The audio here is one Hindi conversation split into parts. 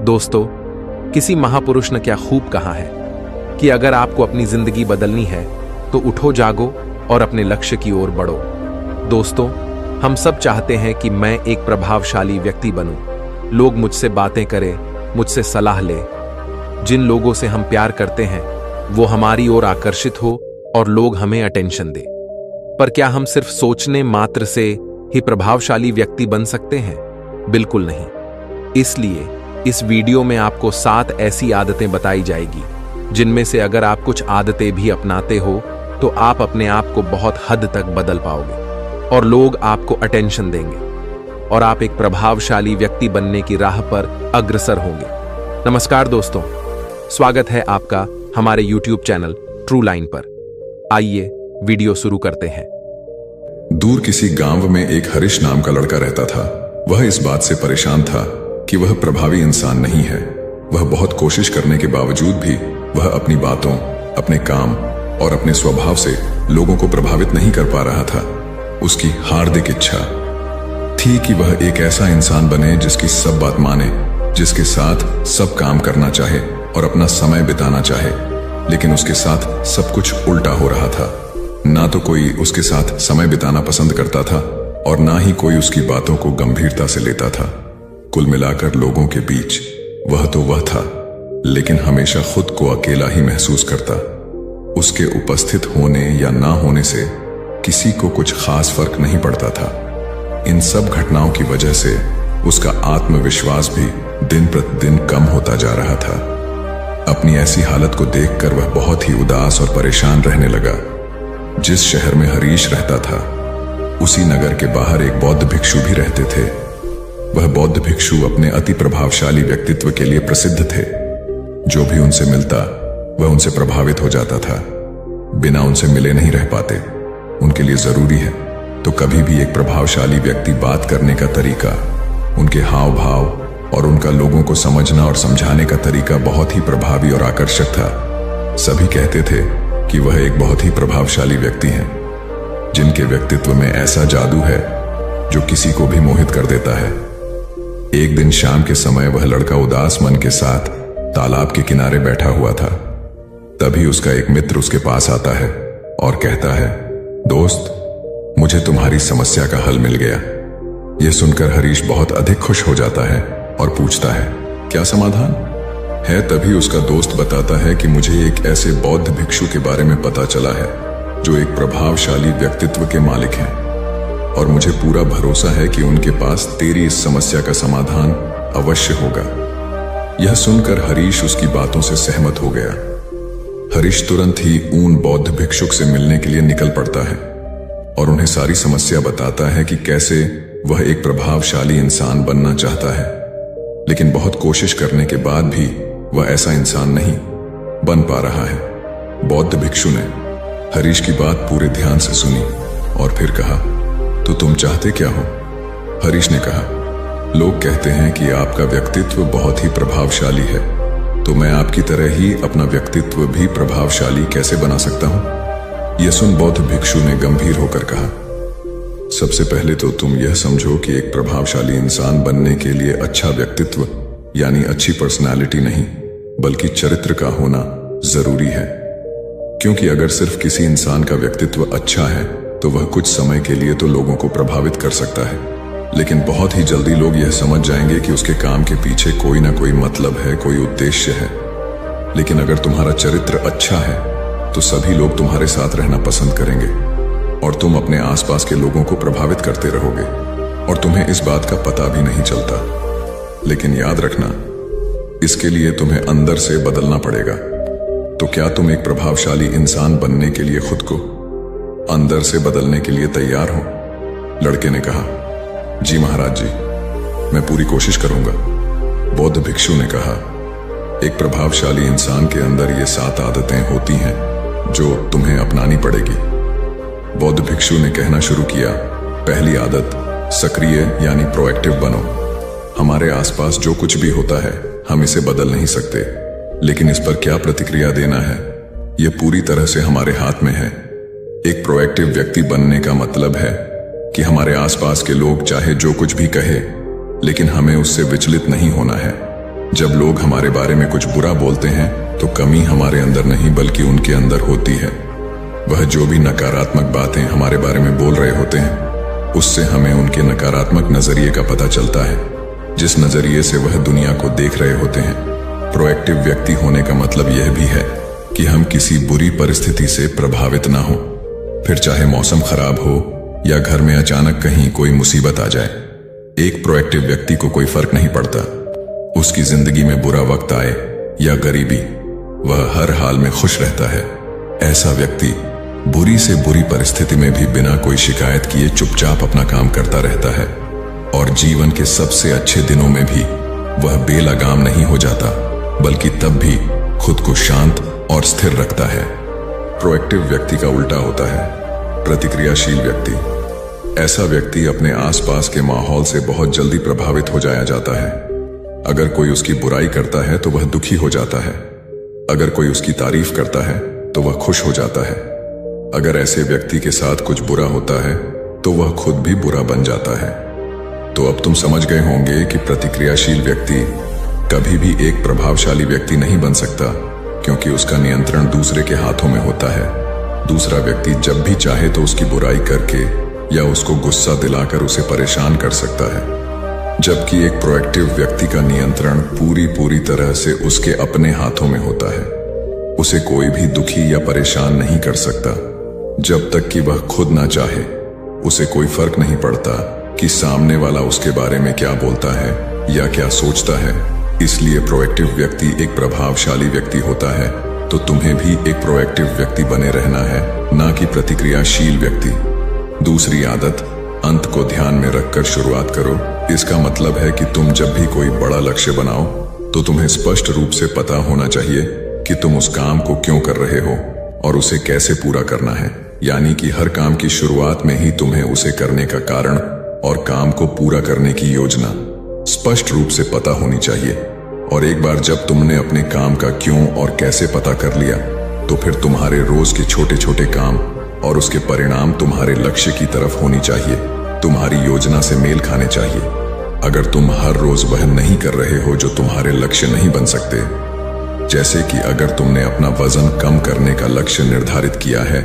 दोस्तों, किसी महापुरुष ने क्या खूब कहा है कि अगर आपको अपनी जिंदगी बदलनी है तो उठो, जागो और अपने लक्ष्य की ओर बढ़ो। दोस्तों, हम सब चाहते हैं कि मैं एक प्रभावशाली व्यक्ति बनूं, लोग मुझसे बातें करें, मुझसे सलाह लें। जिन लोगों से हम प्यार करते हैं वो हमारी ओर आकर्षित हो और लोग हमें अटेंशन दें। पर क्या हम सिर्फ सोचने मात्र से ही प्रभावशाली व्यक्ति बन सकते हैं? बिल्कुल नहीं। इसलिए इस वीडियो में आपको 7 ऐसी आदतें बताई जाएगी जिनमें से अगर आप कुछ आदतें भी अपनाते हो तो आप अपने आप को बहुत हद तक बदल पाओगे और लोग आपको अटेंशन देंगे और आप एक प्रभावशाली व्यक्ति बनने की राह पर अग्रसर होंगे। नमस्कार दोस्तों, स्वागत है आपका हमारे YouTube चैनल ट्रू लाइन पर। आइए वीडियो शुरू करते हैं। दूर किसी गांव में एक हरीश नाम का लड़का रहता था। वह इस बात से परेशान था कि वह प्रभावी इंसान नहीं है। वह बहुत कोशिश करने के बावजूद भी वह अपनी बातों, अपने काम और अपने स्वभाव से लोगों को प्रभावित नहीं कर पा रहा था। उसकी हार्दिक इच्छा थी कि वह एक ऐसा इंसान बने जिसकी सब बात माने, जिसके साथ सब काम करना चाहे और अपना समय बिताना चाहे। लेकिन उसके साथ सब कुछ उल्टा हो रहा था। ना तो कोई उसके साथ समय बिताना पसंद करता था और ना ही कोई उसकी बातों को गंभीरता से लेता था। कुल मिलाकर लोगों के बीच वह तो वह था, लेकिन हमेशा खुद को अकेला ही महसूस करता। उसके उपस्थित होने या ना होने से किसी को कुछ खास फर्क नहीं पड़ता था। इन सब घटनाओं की वजह से उसका आत्मविश्वास भी दिन प्रतिदिन कम होता जा रहा था। अपनी ऐसी हालत को देखकर वह बहुत ही उदास और परेशान रहने लगा। जिस शहर में हरीश रहता था उसी नगर के बाहर एक बौद्ध भिक्षु भी रहते थे। वह बौद्ध भिक्षु अपने अति प्रभावशाली व्यक्तित्व के लिए प्रसिद्ध थे। जो भी उनसे मिलता वह उनसे प्रभावित हो जाता था। बिना उनसे मिले नहीं रह पाते। उनके लिए जरूरी है तो कभी भी एक प्रभावशाली व्यक्ति बात करने का तरीका, उनके हाव भाव और उनका लोगों को समझना और समझाने का तरीका बहुत ही प्रभावी और आकर्षक था। सभी कहते थे कि वह एक बहुत ही प्रभावशाली व्यक्ति हैं, जिनके व्यक्तित्व में ऐसा जादू है जो किसी को भी मोहित कर देता है। एक दिन शाम के समय वह लड़का उदास मन के साथ तालाब के किनारे बैठा हुआ था। तभी उसका एक मित्र उसके पास आता है और कहता है, दोस्त, मुझे तुम्हारी समस्या का हल मिल गया। यह सुनकर हरीश बहुत अधिक खुश हो जाता है और पूछता है, क्या समाधान है? तभी उसका दोस्त बताता है कि मुझे एक ऐसे बौद्ध भिक्षु के बारे में पता चला है जो एक प्रभावशाली व्यक्तित्व के मालिक हैं और मुझे पूरा भरोसा है कि उनके पास तेरी इस समस्या का समाधान अवश्य होगा। यह सुनकर हरीश उसकी बातों से सहमत हो गया। हरीश तुरंत ही उन बौद्ध भिक्षुक से मिलने के लिए निकल पड़ता है और उन्हें सारी समस्या बताता है कि कैसे वह एक प्रभावशाली इंसान बनना चाहता है, लेकिन बहुत कोशिश करने के बाद भी वह ऐसा इंसान नहीं बन पा रहा है। बौद्ध भिक्षु ने हरीश की बात पूरे ध्यान से सुनी और फिर कहा, तो तुम चाहते क्या हो? हरीश ने कहा, लोग कहते हैं कि आपका व्यक्तित्व बहुत ही प्रभावशाली है, तो मैं आपकी तरह ही अपना व्यक्तित्व भी प्रभावशाली कैसे बना सकता हूं? यह सुन बौद्ध भिक्षु ने गंभीर होकर कहा, सबसे पहले तो तुम यह समझो कि एक प्रभावशाली इंसान बनने के लिए अच्छा व्यक्तित्व यानी अच्छी पर्सनालिटी नहीं बल्कि चरित्र का होना जरूरी है। क्योंकि अगर सिर्फ किसी इंसान का व्यक्तित्व अच्छा है तो वह कुछ समय के लिए तो लोगों को प्रभावित कर सकता है, लेकिन बहुत ही जल्दी लोग यह समझ जाएंगे कि उसके काम के पीछे कोई ना कोई मतलब है, कोई उद्देश्य है। लेकिन अगर तुम्हारा चरित्र अच्छा है तो सभी लोग तुम्हारे साथ रहना पसंद करेंगे और तुम अपने आसपास के लोगों को प्रभावित करते रहोगे और तुम्हें इस बात का पता भी नहीं चलता। लेकिन याद रखना, इसके लिए तुम्हें अंदर से बदलना पड़ेगा। तो क्या तुम एक प्रभावशाली इंसान बनने के लिए खुद को अंदर से बदलने के लिए तैयार हो? लड़के ने कहा, जी महाराज जी, मैं पूरी कोशिश करूंगा। बौद्ध भिक्षु ने कहा, एक प्रभावशाली इंसान के अंदर ये 7 आदतें होती हैं जो तुम्हें अपनानी पड़ेगी। बौद्ध भिक्षु ने कहना शुरू किया, पहली आदत, सक्रिय यानी प्रोएक्टिव बनो। हमारे आसपास जो कुछ भी होता है हम इसे बदल नहीं सकते, लेकिन इस पर क्या प्रतिक्रिया देना है यह पूरी तरह से हमारे हाथ में है। एक प्रोएक्टिव व्यक्ति बनने का मतलब है कि हमारे आसपास के लोग चाहे जो कुछ भी कहे, लेकिन हमें उससे विचलित नहीं होना है। जब लोग हमारे बारे में कुछ बुरा बोलते हैं तो कमी हमारे अंदर नहीं बल्कि उनके अंदर होती है। वह जो भी नकारात्मक बातें हमारे बारे में बोल रहे होते हैं उससे हमें उनके नकारात्मक नजरिए का पता चलता है, जिस नजरिए से वह दुनिया को देख रहे होते हैं। प्रोएक्टिव व्यक्ति होने का मतलब यह भी है कि हम किसी बुरी परिस्थिति से प्रभावित ना हो, फिर चाहे मौसम खराब हो या घर में अचानक कहीं कोई मुसीबत आ जाए। एक प्रोएक्टिव व्यक्ति को कोई फर्क नहीं पड़ता उसकी जिंदगी में बुरा वक्त आए या गरीबी, वह हर हाल में खुश रहता है। ऐसा व्यक्ति बुरी से बुरी परिस्थिति में भी बिना कोई शिकायत किए चुपचाप अपना काम करता रहता है और जीवन के सबसे अच्छे दिनों में भी वह बेलगाम नहीं हो जाता, बल्कि तब भी खुद को शांत और स्थिर रखता है। प्रोएक्टिव व्यक्ति का उल्टा होता है प्रतिक्रियाशील व्यक्ति। ऐसा व्यक्ति अपने आसपास के माहौल से बहुत जल्दी प्रभावित हो जाया जाता है। अगर कोई उसकी बुराई करता है तो वह दुखी हो जाता है, अगर कोई उसकी तारीफ करता है तो वह खुश हो जाता है। अगर ऐसे व्यक्ति के साथ कुछ बुरा होता है तो वह खुद भी बुरा बन जाता है। तो अब तुम समझ गए होंगे कि प्रतिक्रियाशील व्यक्ति कभी भी एक प्रभावशाली व्यक्ति नहीं बन सकता, क्योंकि उसका नियंत्रण दूसरे के हाथों में होता है। दूसरा व्यक्ति जब भी चाहे तो उसकी बुराई करके या उसको गुस्सा दिलाकर उसे परेशान कर सकता है, जबकि एक प्रोएक्टिव व्यक्ति का नियंत्रण पूरी तरह से उसके अपने हाथों में होता है। उसे कोई भी दुखी या परेशान नहीं कर सकता जब तक कि वह खुद ना चाहे। उसे कोई फर्क नहीं पड़ता कि सामने वाला उसके बारे में क्या बोलता है या क्या सोचता है। इसलिए प्रोएक्टिव व्यक्ति एक प्रभावशाली व्यक्ति होता है, तो तुम्हें भी एक प्रोएक्टिव व्यक्ति बने रहना है, ना कि प्रतिक्रियाशील व्यक्ति। दूसरी आदत, अंत को ध्यान में रखकर शुरुआत करो। इसका मतलब है कि तुम जब भी कोई बड़ा लक्ष्य बनाओ तो तुम्हें स्पष्ट रूप से पता होना चाहिए कि तुम उस काम को क्यों कर रहे हो और उसे कैसे पूरा करना है। यानी कि हर काम की शुरुआत में ही तुम्हें उसे करने का कारण और काम को पूरा करने की योजना स्पष्ट रूप से पता होनी चाहिए। और एक बार जब तुमने अपने काम का क्यों और कैसे पता कर लिया, तो फिर तुम्हारे रोज के छोटे छोटे काम और उसके परिणाम तुम्हारे लक्ष्य की तरफ होनी चाहिए, तुम्हारी योजना से मेल खाने चाहिए। अगर तुम हर रोज वह नहीं कर रहे हो जो तुम्हारे लक्ष्य नहीं बन सकते, जैसे कि अगर तुमने अपना वजन कम करने का लक्ष्य निर्धारित किया है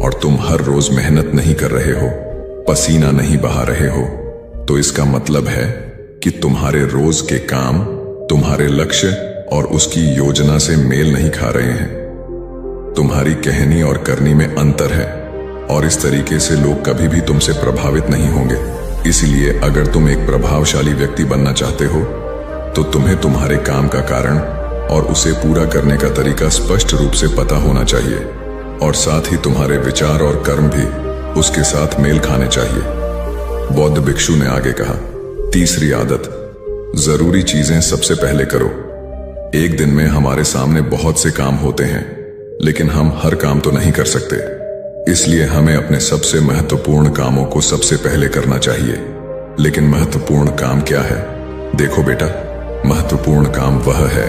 और तुम हर रोज मेहनत नहीं कर रहे हो, पसीना नहीं बहा रहे हो, तो इसका मतलब है कि तुम्हारे रोज के काम तुम्हारे लक्ष्य और उसकी योजना से मेल नहीं खा रहे हैं। तुम्हारी कहनी और करनी में अंतर है और इस तरीके से लोग कभी भी तुमसे प्रभावित नहीं होंगे। इसलिए अगर तुम एक प्रभावशाली व्यक्ति बनना चाहते हो तो तुम्हें तुम्हारे काम का कारण और उसे पूरा करने का तरीका स्पष्ट रूप से पता होना चाहिए, और साथ ही तुम्हारे विचार और कर्म भी उसके साथ मेल खाने चाहिए। बौद्ध भिक्षु ने आगे कहा, तीसरी आदत, जरूरी चीजें सबसे पहले करो। एक दिन में हमारे सामने बहुत से काम होते हैं, लेकिन हम हर काम तो नहीं कर सकते। इसलिए हमें अपने सबसे महत्वपूर्ण कामों को सबसे पहले करना चाहिए। लेकिन महत्वपूर्ण काम क्या है? देखो बेटा, महत्वपूर्ण काम वह है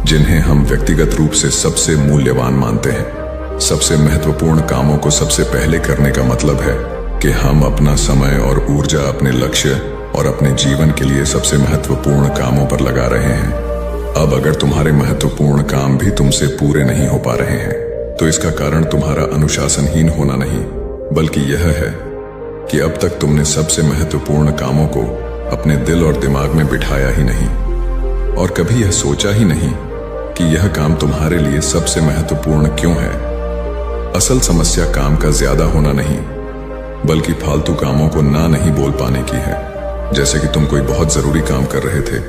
जिन्हें हम व्यक्तिगत रूप से सबसे मूल्यवान मानते हैं। सबसे महत्वपूर्ण कामों को सबसे पहले करने का मतलब है कि हम अपना समय और ऊर्जा अपने लक्ष्य और अपने जीवन के लिए सबसे महत्वपूर्ण कामों पर लगा रहे हैं। अब अगर तुम्हारे महत्वपूर्ण काम भी तुमसे पूरे नहीं हो पा रहे हैं, तो इसका कारण तुम्हारा अनुशासनहीन होना नहीं, बल्कि यह है कि अब तक तुमने सबसे महत्वपूर्ण कामों को अपने दिल और दिमाग में बिठाया ही नहीं और कभी यह सोचा ही नहीं कि यह काम तुम्हारे लिए सबसे महत्वपूर्ण क्यों है। असल समस्या काम का ज्यादा होना नहीं, बल्कि फालतू कामों को ना नहीं बोल पाने की है। जैसे कि तुम कोई बहुत जरूरी काम कर रहे थे,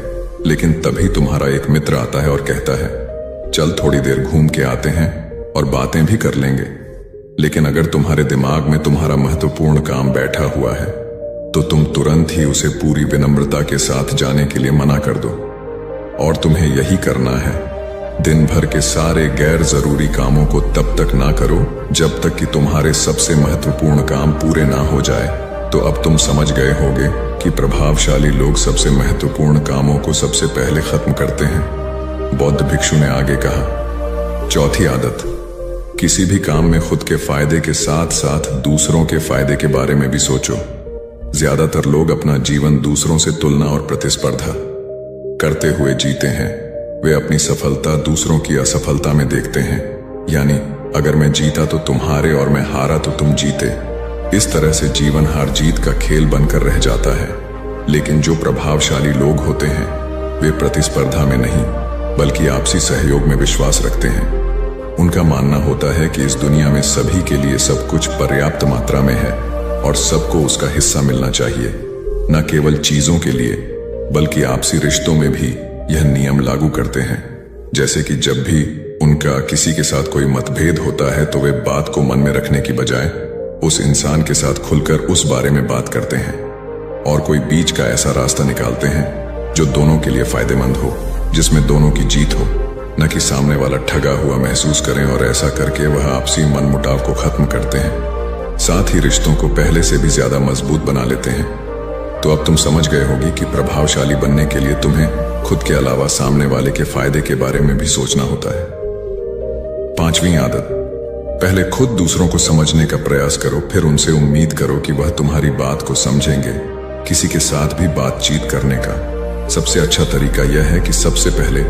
लेकिन तभी तुम्हारा एक मित्र आता है और कहता है, चल थोड़ी देर घूम के आते हैं और बातें भी कर लेंगे। लेकिन अगर तुम्हारे दिमाग में तुम्हारा महत्वपूर्ण काम बैठा हुआ है, तो तुम तुरंत ही उसे पूरी विनम्रता के साथ जाने के लिए मना कर दो। और तुम्हें यही करना है। दिन भर के सारे गैर जरूरी कामों को तब तक ना करो जब तक कि तुम्हारे सबसे महत्वपूर्ण काम पूरे ना हो जाए। तो अब तुम समझ गए होगे कि प्रभावशाली लोग सबसे महत्वपूर्ण कामों को सबसे पहले खत्म करते हैं। बौद्ध भिक्षु ने आगे कहा, चौथी आदत, किसी भी काम में खुद के फायदे के साथ साथ दूसरों के फायदे के बारे में भी सोचो। ज्यादातर लोग अपना जीवन दूसरों से तुलना और प्रतिस्पर्धा, करते हुए जीते हैं। वे अपनी सफलता दूसरों की असफलता में देखते हैं, यानी अगर मैं जीता तो तुम्हारे और मैं हारा तो तुम जीते। इस तरह से जीवन हार जीत का खेल बनकर रह जाता है। लेकिन जो प्रभावशाली लोग होते हैं वे प्रतिस्पर्धा में नहीं बल्कि आपसी सहयोग में विश्वास रखते हैं। उनका मानना होता है कि इस दुनिया में सभी के लिए सब कुछ पर्याप्त मात्रा में है और सबको उसका हिस्सा मिलना चाहिए। न केवल चीजों के लिए बल्कि आपसी रिश्तों में भी यह नियम लागू करते हैं। जैसे कि जब भी उनका किसी के साथ कोई मतभेद होता है तो वे बात को मन में रखने की बजाय उस इंसान के साथ खुलकर उस बारे में बात करते हैं और कोई बीच का ऐसा रास्ता निकालते हैं जो दोनों के लिए फायदेमंद हो, जिसमें दोनों की जीत हो, न कि सामने वाला ठगा हुआ महसूस करें। और ऐसा करके वह आपसी मनमुटाव को खत्म करते हैं, साथ ही रिश्तों को पहले से भी ज्यादा मजबूत बना लेते हैं। तो अब तुम समझ गए होगी कि प्रभावशाली बनने के लिए तुम्हें खुद के अलावा सामने वाले के फायदे के बारे में भी सोचना होता है। 5वीं आदत, पहले खुद दूसरों को समझने का प्रयास करो, फिर उनसे उम्मीद करो कि वह तुम्हारी बात को समझेंगे। किसी के साथ भी बातचीत करने का सबसे अच्छा तरीका यह है कि सबसे पहले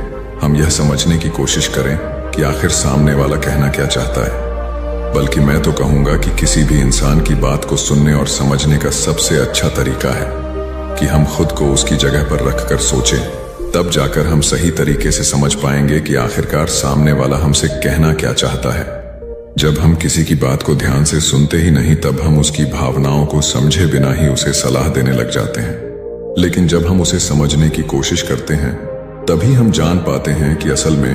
हम यह समझने की कोशिश करें कि आखिर सामने वाला कहना क्या चाहता है। बल्कि मैं तो कहूंगा कि किसी भी इंसान की बात को सुनने और समझने का सबसे अच्छा तरीका है कि हम खुद को उसकी जगह पर रखकर सोचें। तब जाकर हम सही तरीके से समझ पाएंगे कि आखिरकार सामने वाला हमसे कहना क्या चाहता है। जब हम किसी की बात को ध्यान से सुनते ही नहीं तब हम उसकी भावनाओं को समझे बिना ही उसे सलाह देने लग जाते हैं। लेकिन जब हम उसे समझने की कोशिश करते हैं तभी हम जान पाते हैं कि असल में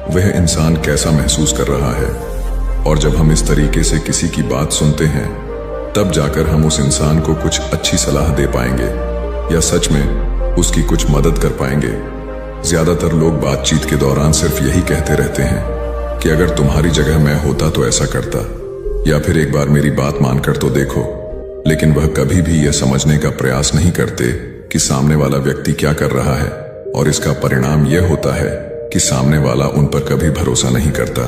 वह इंसान कैसा महसूस कर रहा है। और जब हम इस तरीके से किसी की बात सुनते हैं तब जाकर हम उस इंसान को कुछ अच्छी सलाह दे पाएंगे या सच में उसकी कुछ मदद कर पाएंगे। ज्यादातर लोग बातचीत के दौरान सिर्फ यही कहते रहते हैं कि अगर तुम्हारी जगह मैं होता तो ऐसा करता, या फिर एक बार मेरी बात मानकर तो देखो। लेकिन वह कभी भी यह समझने का प्रयास नहीं करते कि सामने वाला व्यक्ति क्या कर रहा है, और इसका परिणाम यह होता है कि सामने वाला उन पर कभी भरोसा नहीं करता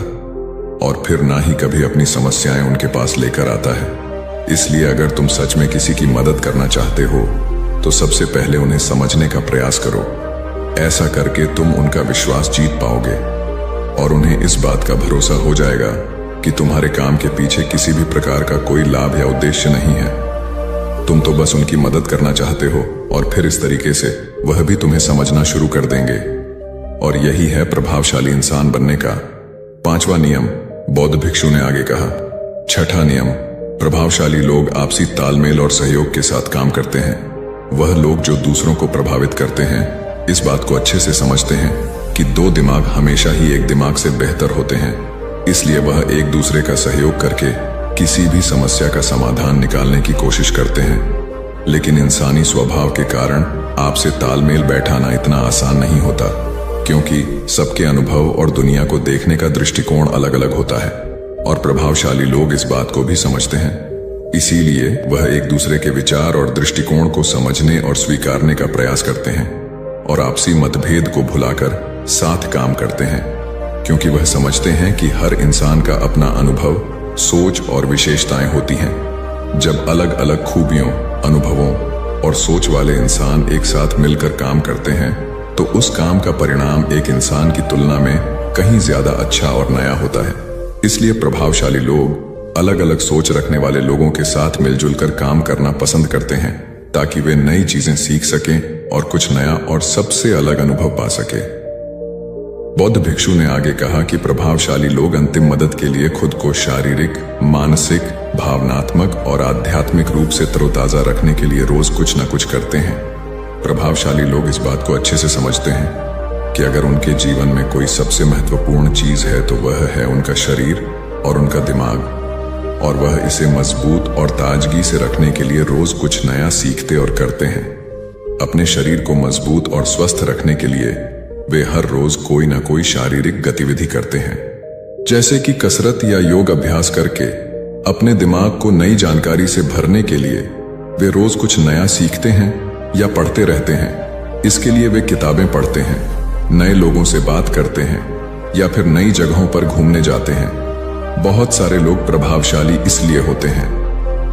और फिर ना ही कभी अपनी समस्याएं उनके पास लेकर आता है। इसलिए अगर तुम सच में किसी की मदद करना चाहते हो तो सबसे पहले उन्हें समझने का प्रयास करो। ऐसा करके तुम उनका विश्वास जीत पाओगे और उन्हें इस बात का भरोसा हो जाएगा कि तुम्हारे काम के पीछे किसी भी प्रकार का कोई लाभ या उद्देश्य नहीं है। तुम तो बस उनकी मदद करना चाहते हो और फिर इस तरीके से वह भी तुम्हें समझना शुरू कर देंगे। और यही है प्रभावशाली इंसान बनने का 5वां नियम, बौद्ध भिक्षु ने आगे कहा। 6ठा नियम, प्रभावशाली लोग आपसी तालमेल और सहयोग के साथ काम करते हैं। वह लोग जो दूसरों को प्रभावित करते हैं इस बात को अच्छे से समझते हैं कि 2 दिमाग हमेशा ही एक दिमाग से बेहतर होते हैं। इसलिए वह एक दूसरे का सहयोग करके किसी भी समस्या का समाधान निकालने की कोशिश करते हैं। लेकिन इंसानी स्वभाव के कारण आपसे तालमेल बैठाना इतना आसान नहीं होता, क्योंकि सबके अनुभव और दुनिया को देखने का दृष्टिकोण अलग अलग होता है और प्रभावशाली लोग इस बात को भी समझते हैं। इसीलिए वह एक दूसरे के विचार और दृष्टिकोण को समझने और स्वीकारने का प्रयास करते हैं और आपसी मतभेद को भुलाकर साथ काम करते हैं, क्योंकि वह समझते हैं कि हर इंसान का अपना अनुभव, सोच और विशेषताएं होती हैं। जब अलग अलग खूबियों, अनुभवों और सोच वाले इंसान एक साथ मिलकर काम करते हैं तो उस काम का परिणाम एक इंसान की तुलना में कहीं ज्यादा अच्छा और नया होता है। इसलिए प्रभावशाली लोग अलग अलग सोच रखने वाले लोगों के साथ मिलजुल कर काम करना पसंद करते हैं ताकि वे नई चीजें सीख सकें और कुछ नया और सबसे अलग अनुभव पा सके। बौद्ध भिक्षु ने आगे कहा कि प्रभावशाली लोग अंतिम मदद के लिए खुद को शारीरिक, मानसिक, भावनात्मक और आध्यात्मिक रूप से तरोताजा रखने के लिए रोज कुछ न कुछ करते हैं। प्रभावशाली लोग इस बात को अच्छे से समझते हैं कि अगर उनके जीवन में कोई सबसे महत्वपूर्ण चीज है तो वह है उनका शरीर और उनका दिमाग, और वह इसे मजबूत और ताजगी से रखने के लिए रोज कुछ नया सीखते और करते हैं। अपने शरीर को मजबूत और स्वस्थ रखने के लिए वे हर रोज कोई ना कोई शारीरिक गतिविधि करते हैं, जैसे कि कसरत या योग अभ्यास करके। अपने दिमाग को नई जानकारी से भरने के लिए वे रोज कुछ नया सीखते हैं या पढ़ते रहते हैं। इसके लिए वे किताबें पढ़ते हैं, नए लोगों से बात करते हैं या फिर नई जगहों पर घूमने जाते हैं। बहुत सारे लोग प्रभावशाली इसलिए होते हैं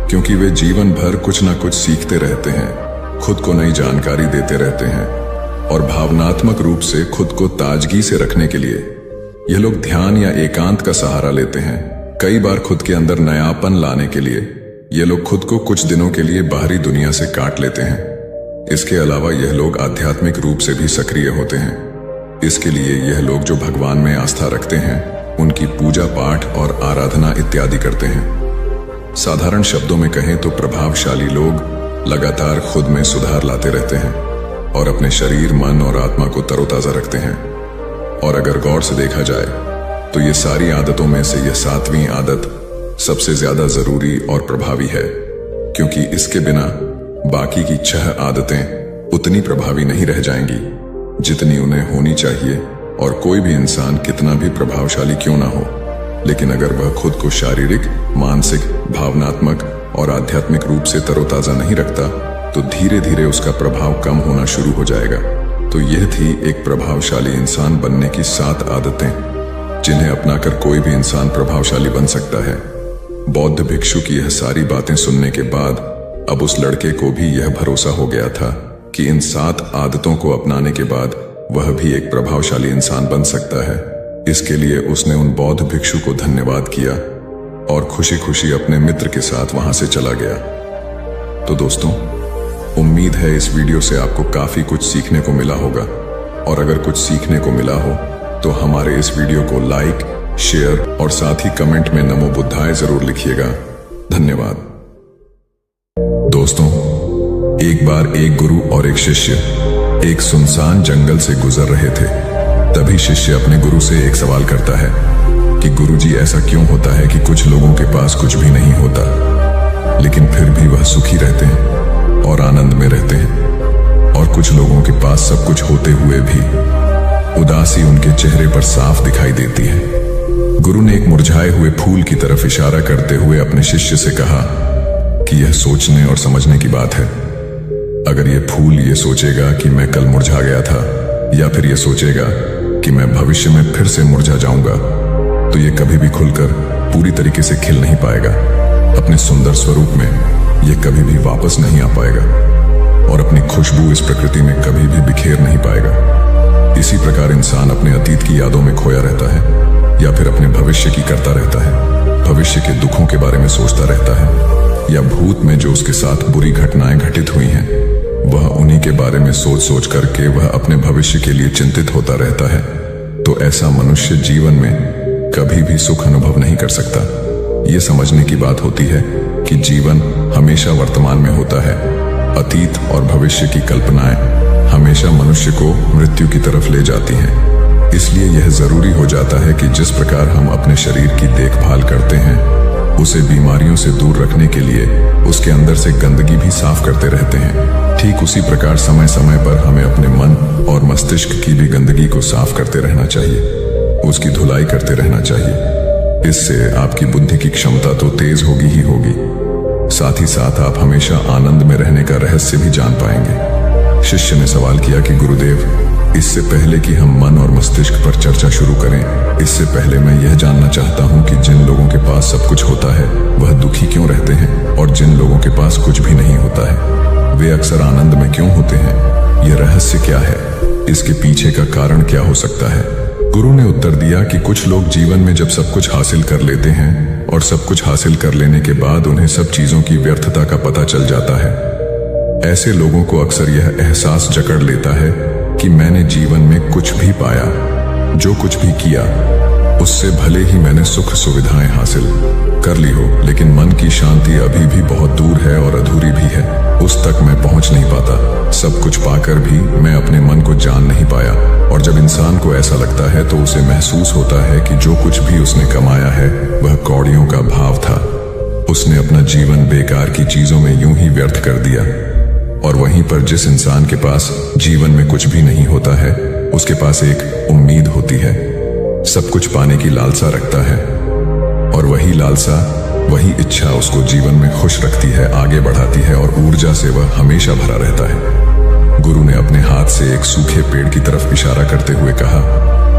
क्योंकि वे जीवन भर कुछ ना कुछ सीखते रहते हैं, खुद को नई जानकारी देते रहते हैं और भावनात्मक रूप से खुद को ताजगी से रखने के लिए यह लोग ध्यान या एकांत का सहारा लेते हैं। कई बार खुद के अंदर नयापन लाने के लिए ये लोग खुद को कुछ दिनों के लिए बाहरी दुनिया से काट लेते हैं। इसके अलावा यह लोग आध्यात्मिक रूप से भी सक्रिय होते हैं। इसके लिए यह लोग जो भगवान में आस्था रखते हैं उनकी पूजा पाठ और आराधना इत्यादि करते हैं। साधारण शब्दों में कहें तो प्रभावशाली लोग लगातार खुद में सुधार लाते रहते हैं और अपने शरीर, मन और आत्मा को तरोताजा रखते हैं। और अगर गौर से देखा जाए तो ये सारी आदतों में से यह 7वीं आदत सबसे ज्यादा जरूरी और प्रभावी है, क्योंकि इसके बिना बाकी की 6 आदतें उतनी प्रभावी नहीं रह जाएंगी जितनी उन्हें होनी चाहिए। और कोई भी इंसान कितना भी प्रभावशाली क्यों ना हो, लेकिन अगर वह खुद को शारीरिक, मानसिक, भावनात्मक और आध्यात्मिक रूप से तरोताजा नहीं रखता तो धीरे धीरे उसका प्रभाव कम होना शुरू हो जाएगा। तो यह थी एक प्रभावशाली इंसान बनने की 7 आदतें जिन्हें अपनाकर कोई भी इंसान प्रभावशाली बन सकता है। बौद्ध भिक्षु की यह सारी बातें सुनने के बाद अब उस लड़के को भी यह भरोसा हो गया था कि इन 7 आदतों को अपनाने के बाद वह भी एक प्रभावशाली इंसान बन सकता है। इसके लिए उसने उन बौद्ध भिक्षु को धन्यवाद किया और खुशी खुशी अपने मित्र के साथ वहां से चला गया। तो दोस्तों, उम्मीद है इस वीडियो से आपको काफी कुछ सीखने को मिला होगा, और अगर कुछ सीखने को मिला हो तो हमारे इस वीडियो को लाइक, शेयर और साथ ही कमेंट में नमो बुद्धाय जरूर लिखिएगा। धन्यवाद। दोस्तों, एक बार एक गुरु और एक शिष्य एक सुनसान जंगल से गुजर रहे थे। तभी शिष्य अपने गुरु से एक सवाल करता है कि गुरुजी, ऐसा क्यों होता है कि कुछ लोगों के पास कुछ भी नहीं होता लेकिन फिर भी वह सुखी रहते हैं और आनंद में रहते हैं, और कुछ लोगों के पास सब कुछ होते हुए भी उदासी उनके चेहरे पर साफ दिखाई देती है। गुरु ने एक मुरझाए हुए फूल की तरफ इशारा करते हुए अपने शिष्य से कहा कि यह सोचने और समझने की बात है। अगर यह फूल ये सोचेगा कि मैं कल मुरझा गया था, या फिर यह सोचेगा कि मैं भविष्य में फिर से मुरझा जाऊंगा, तो यह कभी भी खुलकर पूरी तरीके से खिल नहीं पाएगा। अपने सुंदर स्वरूप में यह कभी भी वापस नहीं आ पाएगा और अपनी खुशबू इस प्रकृति में कभी भी बिखेर नहीं पाएगा। इसी प्रकार इंसान अपने अतीत की यादों में खोया रहता है या फिर अपने भविष्य की करता रहता है। भविष्य के दुखों के बारे में सोचता रहता है, या भूत में जो उसके साथ बुरी घटनाएं घटित हुई हैं वह उन्हीं के बारे में सोच सोच करके वह अपने भविष्य के लिए चिंतित होता रहता है। तो ऐसा मनुष्य जीवन में कभी भी सुख अनुभव नहीं कर सकता। ये समझने की बात होती है कि जीवन हमेशा वर्तमान में होता है। अतीत और भविष्य की कल्पनाएं हमेशा मनुष्य को मृत्यु की तरफ ले जाती हैं। इसलिए यह जरूरी हो जाता है कि जिस प्रकार हम अपने शरीर की देखभाल करते हैं, उसे बीमारियों से दूर रखने के लिए उसके अंदर से गंदगी भी साफ करते रहते हैं, ठीक उसी प्रकार समय समय पर हमें अपने मन और मस्तिष्क की भी गंदगी को साफ करते रहना चाहिए, उसकी धुलाई करते रहना चाहिए। इससे आपकी बुद्धि की क्षमता तो तेज होगी ही होगी, साथ ही साथ आप हमेशा आनंद में रहने का रहस्य भी जान पाएंगे। शिष्य ने सवाल किया कि गुरुदेव, इससे पहले कि हम मन और मस्तिष्क पर चर्चा शुरू करें, इससे पहले मैं यह जानना चाहता हूं कि जिन लोगों के पास सब कुछ होता है वह दुखी क्यों रहते हैं, और जिन लोगों के पास कुछ भी नहीं होता है वे अक्सर आनंद में क्यों होते हैं? यह रहस्य क्या है? इसके पीछे का कारण क्या हो सकता है? गुरु ने उत्तर दिया कि कुछ लोग जीवन में जब सब कुछ हासिल कर लेते हैं और सब कुछ हासिल कर लेने के बाद उन्हें सब चीजों की व्यर्थता का पता चल जाता है। ऐसे लोगों को अक्सर यह एहसास जकड़ लेता है कि मैंने जीवन में कुछ भी पाया, जो कुछ भी किया उससे भले ही मैंने सुख सुविधाएं हासिल कर ली हो, लेकिन मन की शांति अभी भी बहुत दूर है और अधूरी भी है, उस तक मैं पहुंच नहीं पाता। सब कुछ पाकर भी मैं अपने मन को जान नहीं पाया। और जब इंसान को ऐसा लगता है तो उसे महसूस होता है कि जो कुछ भी उसने कमाया है वह कौड़ियों का भाव था। उसने अपना जीवन बेकार की चीजों में यूं ही व्यर्थ कर दिया। और वहीं पर जिस इंसान के पास जीवन में कुछ भी नहीं होता है, उसके पास एक उम्मीद होती है, सब कुछ पाने की लालसा रखता है, और वही लालसा, वही इच्छा उसको जीवन में खुश रखती है, आगे बढ़ाती है, और ऊर्जा से वह हमेशा भरा रहता है। गुरु ने अपने हाथ से एक सूखे पेड़ की तरफ इशारा करते हुए कहा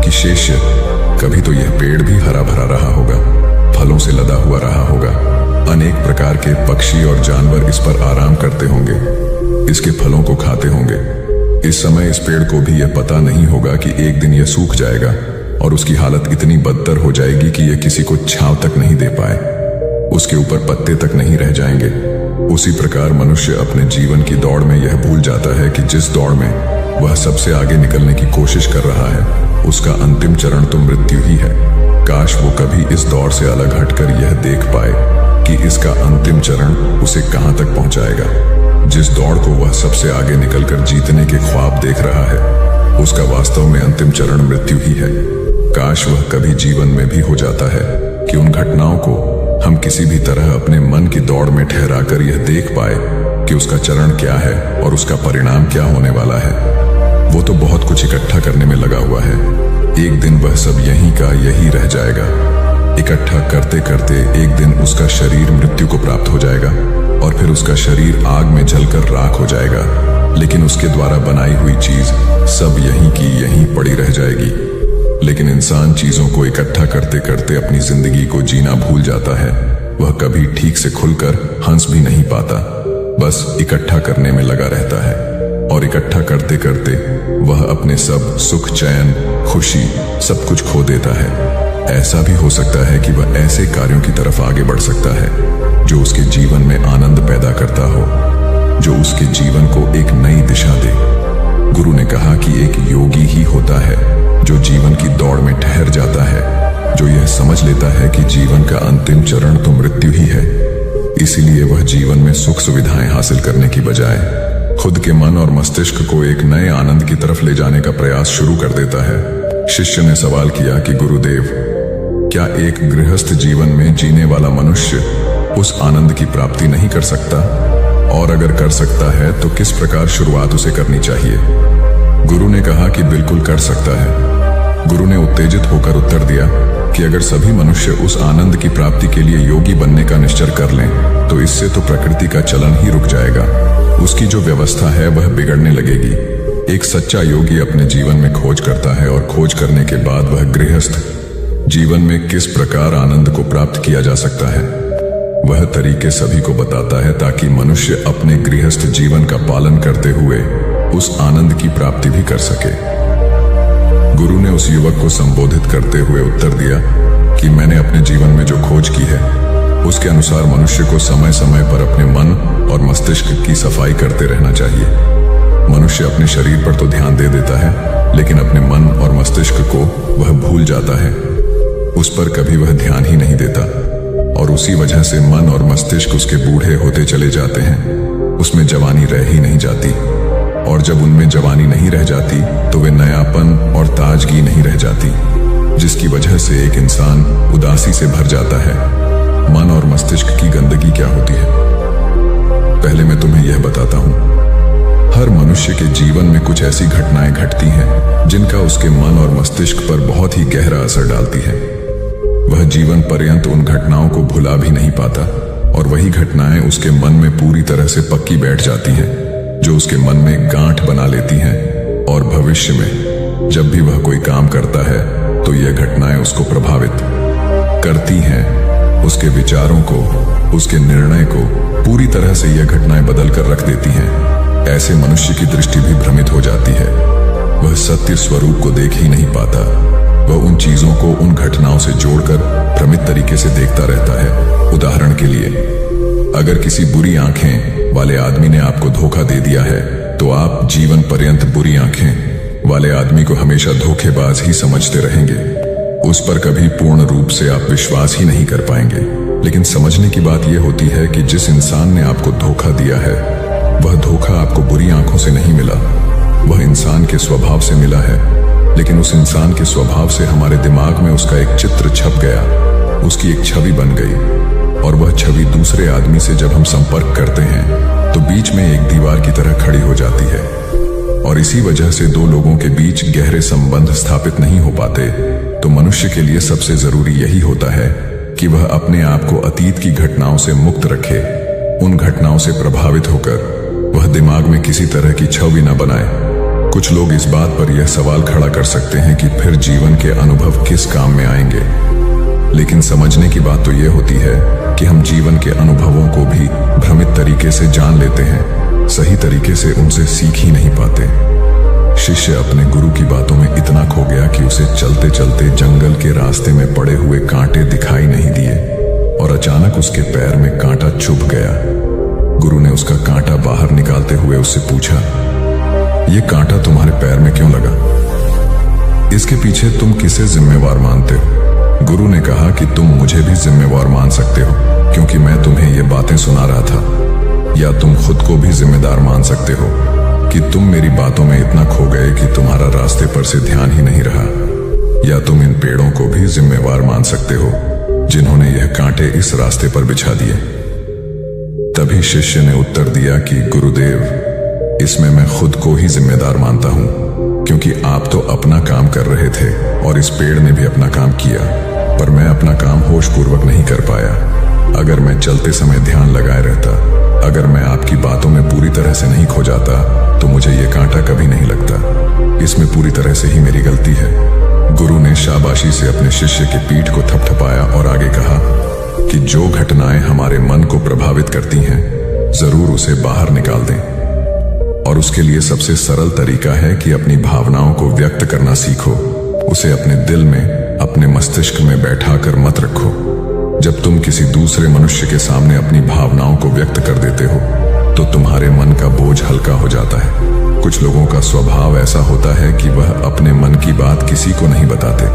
कि शिष्य, कभी तो यह पेड़ भी हरा भरा रहा होगा, फलों से लदा हुआ रहा होगा, अनेक प्रकार के पक्षी और जानवर इस पर आराम करते होंगे, इसके फलों को खाते होंगे, इस समय इस पेड़ को भी यह पता नहीं होगा कि एक दिन यह सूख जाएगा और उसकी हालत इतनी बदतर हो जाएगी कि यह किसी को छांव तक नहीं दे पाए, उसके ऊपर पत्ते तक नहीं रह जाएंगे। उसी प्रकार मनुष्य अपने जीवन की दौड़ में यह भूल जाता है कि जिस दौड़ में वह सबसे आगे निकलने की कोशिश कर रहा है उसका अंतिम चरण तो मृत्यु ही है। काश वो कभी इस दौड़ से अलग हटकर यह देख पाए कि इसका अंतिम चरण उसे कहां तक पहुंचाएगा। जिस दौड़ को वह सबसे आगे निकलकर जीतने के ख्वाब देख रहा है उसका वास्तव में अंतिम चरण मृत्यु ही है। काश वह कभी जीवन में भी हो जाता है कि उन घटनाओं को हम किसी भी तरह अपने मन की दौड़ में ठहराकर यह देख पाए कि उसका चरण क्या है और उसका परिणाम क्या होने वाला है। वो तो बहुत कुछ इकट्ठा करने में लगा हुआ है, एक दिन वह सब यहीं का यही रह जाएगा। इकट्ठा करते करते एक दिन उसका शरीर मृत्यु को प्राप्त हो जाएगा और फिर उसका शरीर आग में जलकर राख हो जाएगा, लेकिन उसके द्वारा बनाई हुई चीज सब यहीं की यहीं पड़ी रह जाएगी। लेकिन इंसान चीजों को इकट्ठा करते करते अपनी जिंदगी को जीना भूल जाता है। वह कभी ठीक से खुलकर हंस भी नहीं पाता, बस इकट्ठा करने में लगा रहता है और इकट्ठा करते करते वह अपने सब सुख, चैन, खुशी सब कुछ खो देता है। ऐसा भी हो सकता है कि वह ऐसे कार्यों की तरफ आगे बढ़ सकता है जो उसके जीवन में आनंद पैदा करता हो, जो उसके जीवन को एक नई दिशा दे। गुरु ने कहा कि एक योगी ही होता है जो जीवन की दौड़ में ठहर जाता है, जो यह समझ लेता है कि जीवन का अंतिम चरण तो मृत्यु ही है। इसीलिए वह जीवन में सुख सुविधाएं हासिल करने की बजाय खुद के मन और मस्तिष्क को एक नए आनंद की तरफ ले जाने का प्रयास शुरू कर देता है। शिष्य ने सवाल किया कि गुरुदेव, क्या एक गृहस्थ जीवन में जीने वाला मनुष्य उस आनंद की प्राप्ति नहीं कर सकता? और अगर कर सकता है तो किस प्रकार शुरुआत उसे करनी चाहिए? गुरु ने कहा कि बिल्कुल कर सकता है। गुरु ने उत्तेजित होकर उत्तर दिया कि अगर सभी मनुष्य उस आनंद की प्राप्ति के लिए योगी बनने का निश्चय कर लें तो इससे तो प्रकृति का चलन ही रुक जाएगा, उसकी जो व्यवस्था है वह बिगड़ने लगेगी। एक सच्चा योगी अपने जीवन में खोज करता है और खोज करने के बाद वह गृहस्थ जीवन में किस प्रकार आनंद को प्राप्त किया जा सकता है वह तरीके सभी को बताता है, ताकि मनुष्य अपने गृहस्थ जीवन का पालन करते हुए उस आनंद की प्राप्ति भी कर सके। गुरु ने उस युवक को संबोधित करते हुए उत्तर दिया कि मैंने अपने जीवन में जो खोज की है उसके अनुसार मनुष्य को समय समय पर अपने मन और मस्तिष्क की सफाई करते रहना चाहिए। मनुष्य अपने शरीर पर तो ध्यान दे देता है, लेकिन अपने मन और मस्तिष्क को वह भूल जाता है, उस पर कभी वह ध्यान ही नहीं देता और उसी वजह से मन और मस्तिष्क उसके बूढ़े होते चले जाते हैं। उसमें जवानी रह ही नहीं जाती और जब उनमें जवानी नहीं रह जाती तो वे नयापन और ताजगी नहीं रह जाती, जिसकी वजह से एक इंसान उदासी से भर जाता है। मन और मस्तिष्क की गंदगी क्या होती है? पहले मैं तुम्हें यह बताता हूं। हर मनुष्य के जीवन में कुछ ऐसी घटनाएं घटती हैं जिनका उसके मन और मस्तिष्क पर बहुत ही गहरा असर डालती है। वह जीवन पर्यंत उन घटनाओं को भुला भी नहीं पाता और वही घटनाएं उसके मन में पूरी तरह से पक्की बैठ जाती हैं, जो उसके मन में गांठ बना लेती हैं और भविष्य में जब भी वह कोई काम करता है तो यह घटनाएं उसको प्रभावित करती हैं। उसके विचारों को, उसके निर्णय को पूरी तरह से यह घटनाएं बदल कर रख देती हैं। ऐसे मनुष्य की दृष्टि भी भ्रमित हो जाती है, वह सत्य स्वरूप को देख ही नहीं पाता। वह उन चीजों को उन घटनाओं से जोड़कर भ्रमित तरीके से देखता रहता है। उदाहरण के लिए, अगर किसी बुरी आंखें वाले आदमी ने आपको धोखा दे दिया है तो आप जीवन पर्यंत बुरी आंखें वाले आदमी को हमेशा धोखेबाज ही समझते रहेंगे। उस पर कभी पूर्ण रूप से आप विश्वास ही नहीं कर पाएंगे। लेकिन समझने की बात यह होती है कि जिस इंसान ने आपको धोखा दिया है वह धोखा आपको बुरी आंखों से नहीं मिला, वह इंसान के स्वभाव से मिला है। लेकिन उस इंसान के स्वभाव से हमारे दिमाग में उसका एक चित्र छप गया, उसकी एक छवि बन गई और वह छवि दूसरे आदमी से जब हम संपर्क करते हैं तो बीच में एक दीवार की तरह खड़ी हो जाती है और इसी वजह से दो लोगों के बीच गहरे संबंध स्थापित नहीं हो पाते। तो मनुष्य के लिए सबसे जरूरी यही होता है कि वह अपने आप को अतीत की घटनाओं से मुक्त रखे। उन घटनाओं से प्रभावित होकर वह दिमाग में किसी तरह की छवि न बनाए। कुछ लोग इस बात पर यह सवाल खड़ा कर सकते हैं कि फिर जीवन के अनुभव किस काम में आएंगे, लेकिन समझने की बात तो यह होती है कि हम जीवन के अनुभवों को भी भ्रमित तरीके से जान लेते हैं, सही तरीके से उनसे सीख ही नहीं पाते। शिष्य अपने गुरु की बातों में इतना खो गया कि उसे चलते चलते जंगल के रास्ते में पड़े हुए कांटे दिखाई नहीं दिए और अचानक उसके पैर में कांटा चुभ गया। गुरु ने उसका कांटा बाहर निकालते हुए उससे पूछा, ये कांटा तुम्हारे पैर में क्यों लगा? इसके पीछे तुम किसे जिम्मेवार मानते हो? गुरु ने कहा कि तुम मुझे भी जिम्मेवार मान सकते हो, क्योंकि मैं तुम्हें ये बातें सुना रहा था। या तुम खुद को भी जिम्मेदार मान सकते हो कि तुम मेरी बातों में इतना खो गए कि तुम्हारा रास्ते पर से ध्यान ही नहीं रहा। या तुम इन पेड़ों को भी जिम्मेवार मान सकते हो जिन्होंने यह कांटे इस रास्ते पर बिछा दिए। तभी शिष्य ने उत्तर दिया कि गुरुदेव, इसमें मैं खुद को ही जिम्मेदार मानता हूं, क्योंकि आप तो अपना काम कर रहे थे और इस पेड़ ने भी अपना काम किया, पर मैं अपना काम होशपूर्वक नहीं कर पाया। अगर मैं चलते समय ध्यान लगाए रहता, अगर मैं आपकी बातों में पूरी तरह से नहीं खो जाता, तो मुझे ये कांटा कभी नहीं लगता। इसमें पूरी तरह से ही मेरी गलती है। गुरु ने शाबाशी से अपने शिष्य की पीठ को थपथपाया और आगे कहा कि जो घटनाएं हमारे मन को प्रभावित करती हैं, जरूर उसे बाहर निकाल दें। और उसके लिए सबसे सरल तरीका है कि अपनी भावनाओं को व्यक्त करना सीखो। उसे अपने दिल में, अपने मस्तिष्क में बैठाकर मत रखो। जब तुम किसी दूसरे मनुष्य के सामने अपनी भावनाओं को व्यक्त कर देते हो, तो तुम्हारे मन का बोझ हल्का हो जाता है। कुछ लोगों का स्वभाव ऐसा होता है कि वह अपने मन की बात किसी को नहीं बताते।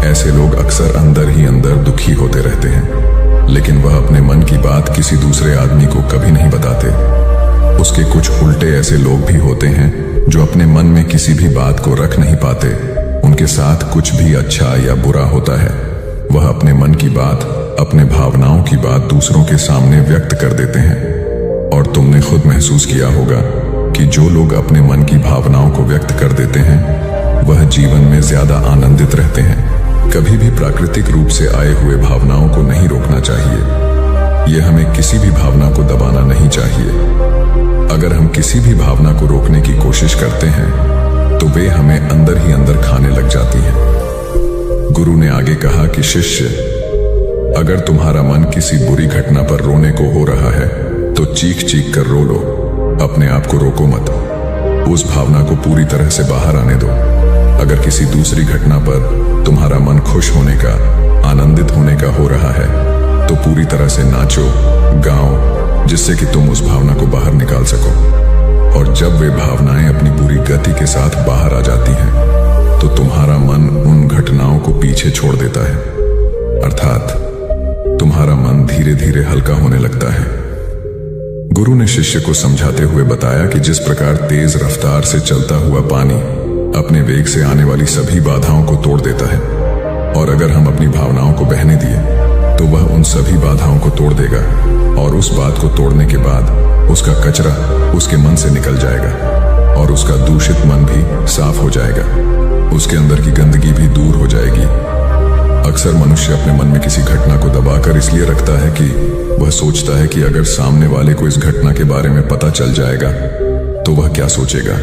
ऐसे लोग अक्सर अंदर ही अंदर दुखी होते रहते हैं, लेकिन वह अपने मन की बात किसी दूसरे आदमी को कभी नहीं बताते। उसके कुछ उल्टे ऐसे लोग भी होते हैं जो अपने मन में किसी भी बात को रख नहीं पाते। उनके साथ कुछ भी अच्छा या बुरा होता है, वह अपने मन की बात, अपने भावनाओं की बात दूसरों के सामने व्यक्त कर देते हैं। और तुमने खुद महसूस किया होगा कि जो लोग अपने मन की भावनाओं को व्यक्त कर देते हैं, वह जीवन में ज्यादा आनंदित रहते हैं। कभी भी प्राकृतिक रूप से आए हुए भावनाओं को नहीं रोकना चाहिए। यह हमें किसी भी भावना को दबाना नहीं चाहिए। अगर हम किसी भी भावना को रोकने की कोशिश करते हैं, तो वे हमें अंदर ही अंदर खाने लग जाती हैं। गुरु ने आगे कहा कि शिष्य, अगर तुम्हारा मन किसी बुरी घटना पर रोने को हो रहा है, तो चीख चीख कर रो लो, अपने आप को रोको मत। उस भावना को पूरी तरह से बाहर आने दो। अगर किसी दूसरी घटना पर तुम्हारा मन खुश होने का, आनंदित होने का हो रहा है, तो पूरी तरह से नाचो, गाओ, जिससे कि तुम उस भावना को बाहर निकाल सको। और जब वे भावनाएं अपनी पूरी गति के साथ बाहर आ जाती हैं, तो तुम्हारा मन उन घटनाओं को पीछे छोड़ देता है। अर्थात तुम्हारा मन धीरे धीरे हल्का होने लगता है। गुरु ने शिष्य को समझाते हुए बताया कि जिस प्रकार तेज रफ्तार से चलता हुआ पानी अपने वेग से आने वाली सभी बाधाओं को तोड़ देता है, और अगर हम अपनी भावनाओं को बहने दिए, तो वह उन सभी बाधाओं को तोड़ देगा, और उस बात को तोड़ने के बाद उसका कचरा उसके मन से निकल जाएगा, और उसका दूषित मन भी साफ हो जाएगा। उसके अंदर की गंदगी भी दूर हो जाएगी। अक्सर मनुष्य अपने मन में किसी घटना को दबाकर इसलिए रखता है कि वह सोचता है कि अगर सामने वाले को इस घटना के बारे में पता चल जाएगा, तो वह क्या सोचेगा।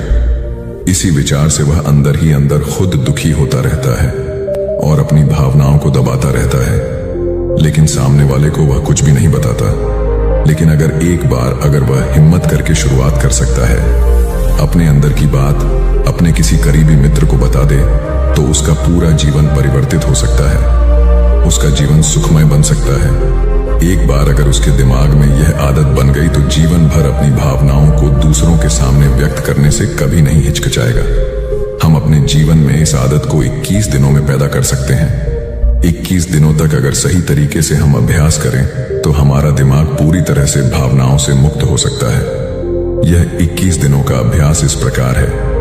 इसी विचार से वह अंदर ही अंदर खुद दुखी होता रहता है और अपनी भावनाओं को दबाता रहता है, लेकिन सामने वाले को वह कुछ भी नहीं बताता। लेकिन अगर एक बार अगर वह हिम्मत करके शुरुआत कर सकता है, अपने अंदर की बात अपने किसी करीबी मित्र को बता दे, तो उसका पूरा जीवन परिवर्तित हो सकता है। उसका जीवन सुखमय बन सकता है। एक बार अगर उसके दिमाग में यह आदत बन गई, तो जीवन भर अपनी भावनाओं को दूसरों के सामने व्यक्त करने से कभी नहीं हिचकिचाएगा। हम अपने जीवन में इस आदत को 21 दिनों में पैदा कर सकते हैं। 21 दिनों तक अगर सही तरीके से हम अभ्यास करें, तो हमारा दिमाग पूरी तरह से भावनाओं से मुक्त हो सकता है। यह 21 दिनों का अभ्यास इस प्रकार है।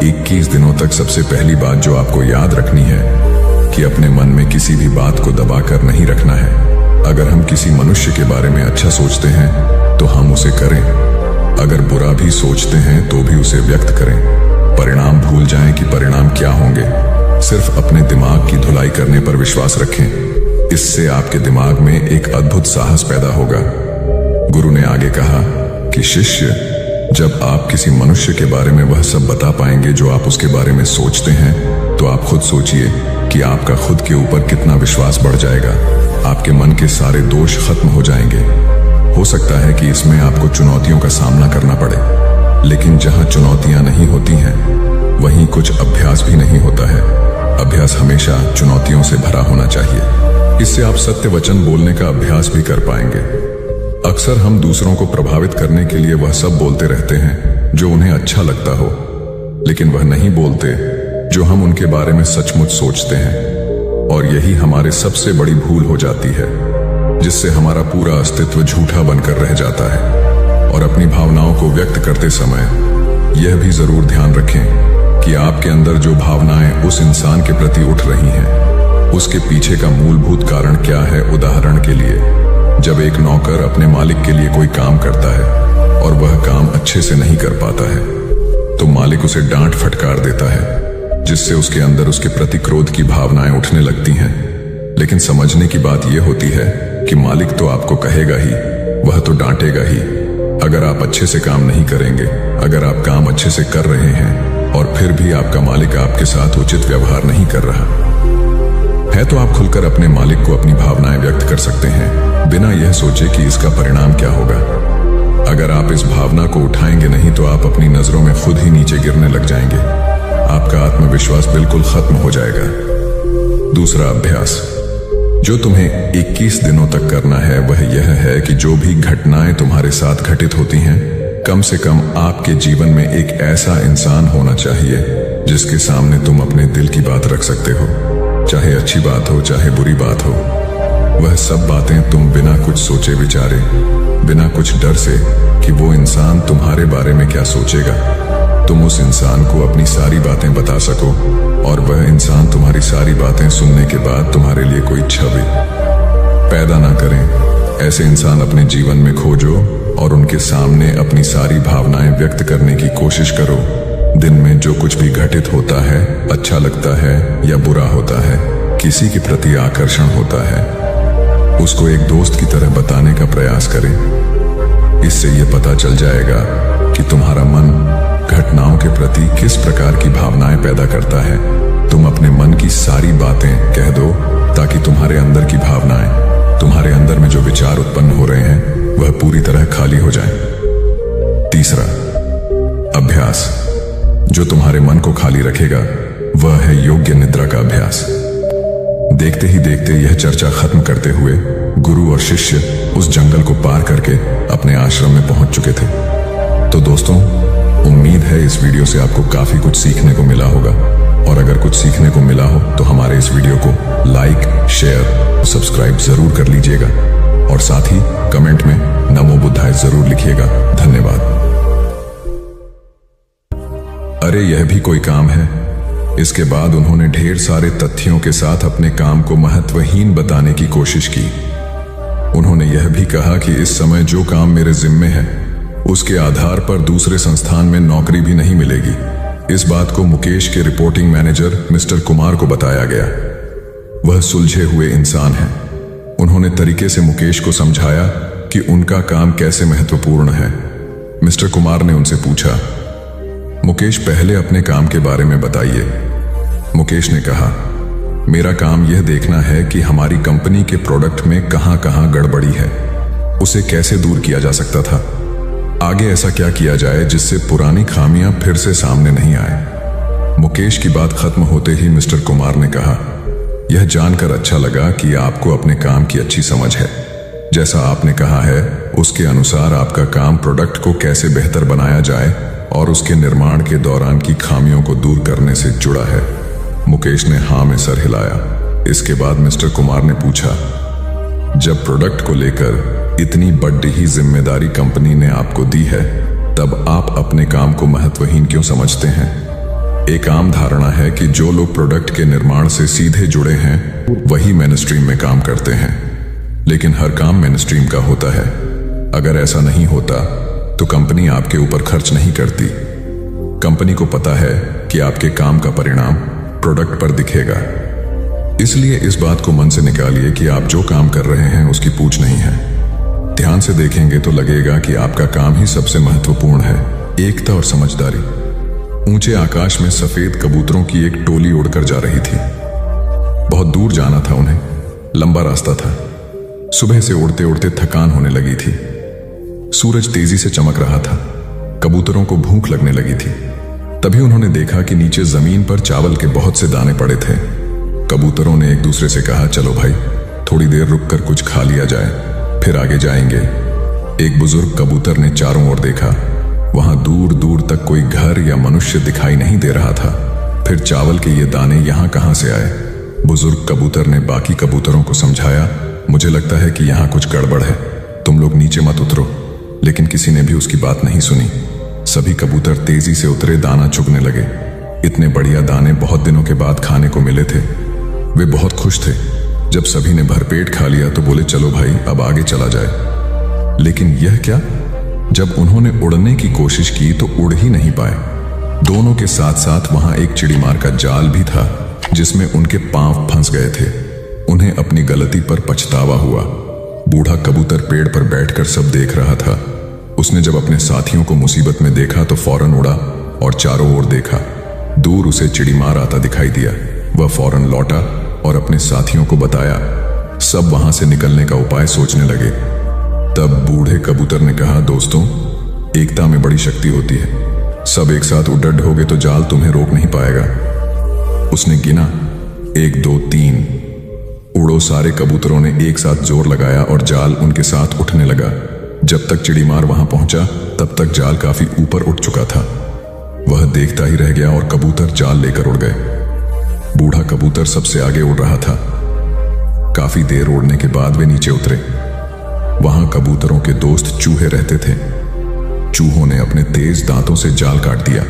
21 दिनों तक सबसे पहली बात जो आपको याद रखनी है कि अपने मन में किसी भी बात को दबाकर नहीं रखना है। अगर हम किसी मनुष्य के बारे में अच्छा सोचते हैं, तो हम उसे करें। अगर बुरा भी सोचते हैं, तो भी उसे व्यक्त करें। परिणाम भूल जाएं कि परिणाम क्या होंगे। सिर्फ अपने दिमाग की धुलाई करने पर विश्वास रखें। इससे आपके दिमाग में एक अद्भुत साहस पैदा होगा। गुरु ने आगे कहा कि शिष्य, जब आप किसी मनुष्य के बारे में वह सब बता पाएंगे जो आप उसके बारे में सोचते हैं, तो आप खुद सोचिए कि आपका खुद के ऊपर कितना विश्वास बढ़ जाएगा। आपके मन के सारे दोष खत्म हो जाएंगे। हो सकता है कि इसमें आपको चुनौतियों का सामना करना पड़े, लेकिन जहां चुनौतियां नहीं होती हैं, वहीं कुछ अभ्यास भी नहीं होता है। अभ्यास हमेशा चुनौतियों से भरा होना चाहिए। इससे आप सत्य वचन बोलने का अभ्यास भी कर पाएंगे। अक्सर हम दूसरों को प्रभावित करने के लिए वह सब बोलते रहते हैं जो उन्हें अच्छा लगता हो, लेकिन वह नहीं बोलते जो हम उनके बारे में सचमुच सोचते हैं। और यही हमारे सबसे बड़ी भूल हो जाती है, जिससे हमारा पूरा अस्तित्व झूठा बनकर रह जाता है। और अपनी भावनाओं को व्यक्त करते समय यह भी जरूर ध्यान रखें कि आपके अंदर जो भावनाएं उस इंसान के प्रति उठ रही हैं, उसके पीछे का मूलभूत कारण क्या है। उदाहरण के लिए, जब एक नौकर अपने मालिक के लिए कोई काम करता है और वह काम अच्छे से नहीं कर पाता है, तो मालिक उसे डांट फटकार देता है, जिससे उसके अंदर उसके प्रति क्रोध की भावनाएं उठने लगती हैं। लेकिन समझने की बात यह होती है कि मालिक तो आपको कहेगा ही, वह तो डांटेगा ही। अगर आप अच्छे से काम नहीं करेंगे, अगर आप काम अच्छे से कर रहे हैं और फिर भी आपका मालिक आपके साथ उचित व्यवहार नहीं कर रहा है, तो आप खुलकर अपने मालिक को अपनी भावनाएं व्यक्त कर सकते हैं, बिना यह सोचे कि इसका परिणाम क्या होगा। अगर आप इस भावना को उठाएंगे नहीं तो आप अपनी नजरों में खुद ही नीचे गिरने लग जाएंगे। आपका आत्मविश्वास बिल्कुल खत्म हो जाएगा। दूसरा अभ्यास जो तुम्हें 21 दिनों तक करना है, वह यह है कि जो भी घटनाएं तुम्हारे साथ घटित होती हैं, कम से कम आपके जीवन में एक ऐसा इंसान होना चाहिए जिसके सामने तुम अपने दिल की बात रख सकते हो। चाहे अच्छी बात हो, चाहे बुरी बात हो, वह सब बातें तुम बिना कुछ सोचे विचारे, बिना कुछ डर से कि वो इंसान तुम्हारे बारे में क्या सोचेगा, तुम उस इंसान को अपनी सारी बातें बता सको और वह इंसान तुम्हारी सारी बातें सुनने के बाद तुम्हारे लिए कोई छवि पैदा ना करें। ऐसे इंसान अपने जीवन में खोजो और उनके सामने अपनी सारी भावनाएं व्यक्त करने की कोशिश करो। दिन में जो कुछ भी घटित होता है, अच्छा लगता है या बुरा होता है, किसी के प्रति आकर्षण होता है, उसको एक दोस्त की तरह बताने का प्रयास करें। इससे यह पता चल जाएगा कि तुम्हारा मन घटनाओं के प्रति किस प्रकार की भावनाएं पैदा करता है। तुम अपने मन की सारी बातें कह दो ताकि तुम्हारे अंदर की भावनाएं, तुम्हारे अंदर में जो विचार उत्पन्न हो रहे हैं, वह पूरी तरह खाली हो जाएं। तीसरा अभ्यास जो तुम्हारे मन को खाली रखेगा, वह है योग्य निद्रा का अभ्यास। देखते ही देखते यह चर्चा खत्म करते हुए गुरु और शिष्य उस जंगल को पार करके अपने आश्रम में पहुंच चुके थे। तो दोस्तों, उम्मीद है इस वीडियो से आपको काफी कुछ सीखने को मिला होगा, और अगर कुछ सीखने को मिला हो तो हमारे इस वीडियो को लाइक, शेयर और सब्सक्राइब जरूर कर लीजिएगा, और साथ ही कमेंट में नमो बुद्धाय जरूर लिखिएगा। धन्यवाद। अरे यह भी कोई काम है। इसके बाद उन्होंने ढेर सारे तथ्यों के साथ अपने काम को महत्वहीन बताने की कोशिश की। उन्होंने यह भी कहा कि इस समय जो काम मेरे जिम्मे है, उसके आधार पर दूसरे संस्थान में नौकरी भी नहीं मिलेगी। इस बात को मुकेश के रिपोर्टिंग मैनेजर मिस्टर कुमार को बताया गया। वह सुलझे हुए इंसान हैं। उन्होंने तरीके से मुकेश को समझाया कि उनका काम कैसे महत्वपूर्ण है। मिस्टर कुमार ने उनसे पूछा, मुकेश पहले अपने काम के बारे में बताइए। मुकेश ने कहा, मेरा काम यह देखना है कि हमारी कंपनी के प्रोडक्ट में कहां-कहां गड़बड़ी है, उसे कैसे दूर किया जा सकता था, आगे ऐसा क्या किया जाए जिससे पुरानी खामियां फिर से सामने नहीं आए। मुकेश की बात खत्म होते ही मिस्टर कुमार ने कहा, यह जानकर अच्छा लगा कि आपको अपने काम की अच्छी समझ है। जैसा आपने कहा है उसके अनुसार आपका काम प्रोडक्ट को कैसे बेहतर बनाया जाए और उसके निर्माण के दौरान की खामियों को दूर करने से जुड़ा है। मुकेश ने हाँ में सर हिलाया। इसके बाद मिस्टर कुमार ने पूछा, जब प्रोडक्ट को लेकर इतनी बड़ी ही जिम्मेदारी कंपनी ने आपको दी है, तब आप अपने काम को महत्वहीन क्यों समझते हैं? एक आम धारणा है कि जो लोग प्रोडक्ट के निर्माण से सीधे जुड़े हैं वही मेन स्ट्रीम में काम करते हैं, लेकिन हर काम मेन स्ट्रीम का होता है। अगर ऐसा नहीं होता तो कंपनी आपके ऊपर खर्च नहीं करती। कंपनी को पता है कि आपके काम का परिणाम प्रोडक्ट पर दिखेगा। इसलिए इस बात को मन से निकालिए कि आप जो काम कर रहे हैं उसकी पूछ नहीं है। ध्यान से देखेंगे तो लगेगा कि आपका काम ही सबसे महत्वपूर्ण है। एकता और समझदारी। ऊंचे आकाश में सफेद कबूतरों की एक टोली उड़कर जा रही थी। बहुत दूर जाना था उन्हें, लंबा रास्ता था। सुबह से उड़ते उड़ते थकान होने लगी थी। सूरज तेजी से चमक रहा था। कबूतरों को भूख लगने लगी थी। तभी उन्होंने देखा कि नीचे जमीन पर चावल के बहुत से दाने पड़े थे। कबूतरों ने एक दूसरे से कहा, चलो भाई, थोड़ी देर रुककर कुछ खा लिया जाए, फिर आगे जाएंगे। एक बुजुर्ग कबूतर ने चारों ओर देखा। वहां दूर दूर तक कोई घर या मनुष्य दिखाई नहीं दे रहा था। फिर चावल के ये दाने यहां कहां से आए? बुजुर्ग कबूतर ने बाकी कबूतरों को समझाया, मुझे लगता है कि यहां कुछ गड़बड़ है, तुम लोग नीचे मत उतरो। लेकिन किसी ने भी उसकी बात नहीं सुनी। सभी कबूतर तेजी से उतरे, दाना चुगने लगे। इतने बढ़िया दाने बहुत दिनों के बाद खाने को मिले थे। वे बहुत खुश थे। जब सभी ने भरपेट खा लिया तो बोले, चलो भाई, अब आगे चला जाए। लेकिन यह क्या? जब उन्होंने उड़ने की कोशिश की तो उड़ ही नहीं पाए। दोनों के साथ साथ वहां एक चिड़ीमार का जाल भी था जिसमें उनके पांव फंस गए थे। उन्हें अपनी गलती पर पछतावा हुआ। बूढ़ा कबूतर पेड़ पर बैठकर सब देख रहा था। उसने जब अपने साथियों को मुसीबत में देखा तो फौरन उड़ा और चारों ओर देखा। दूर उसे चिड़ीमार आता दिखाई दिया। वह फौरन लौटा और अपने साथियों को बताया। सब वहां से निकलने का उपाय सोचने लगे। तब बूढ़े कबूतर ने कहा, दोस्तों, एकता में बड़ी शक्ति होती है। सब एक साथ उड्डड होगे तो जाल तुम्हें रोक नहीं पाएगा। उसने गिना, 1 2 3। उड़ो। सारे कबूतरों ने एक साथ जोर लगाया और जाल उनके साथ उठने लगा। जब तक चिड़ीमार वहां पहुंचा तब तक जाल काफी ऊपर उठ चुका था। वह देखता ही रह गया और कबूतर जाल लेकर उड़ गए। बूढ़ा कबूतर सबसे आगे उड़ रहा था। काफी देर उड़ने के बाद वे नीचे उतरे। वहां कबूतरों के दोस्त चूहे रहते थे। चूहों ने अपने तेज दांतों से जाल काट दिया।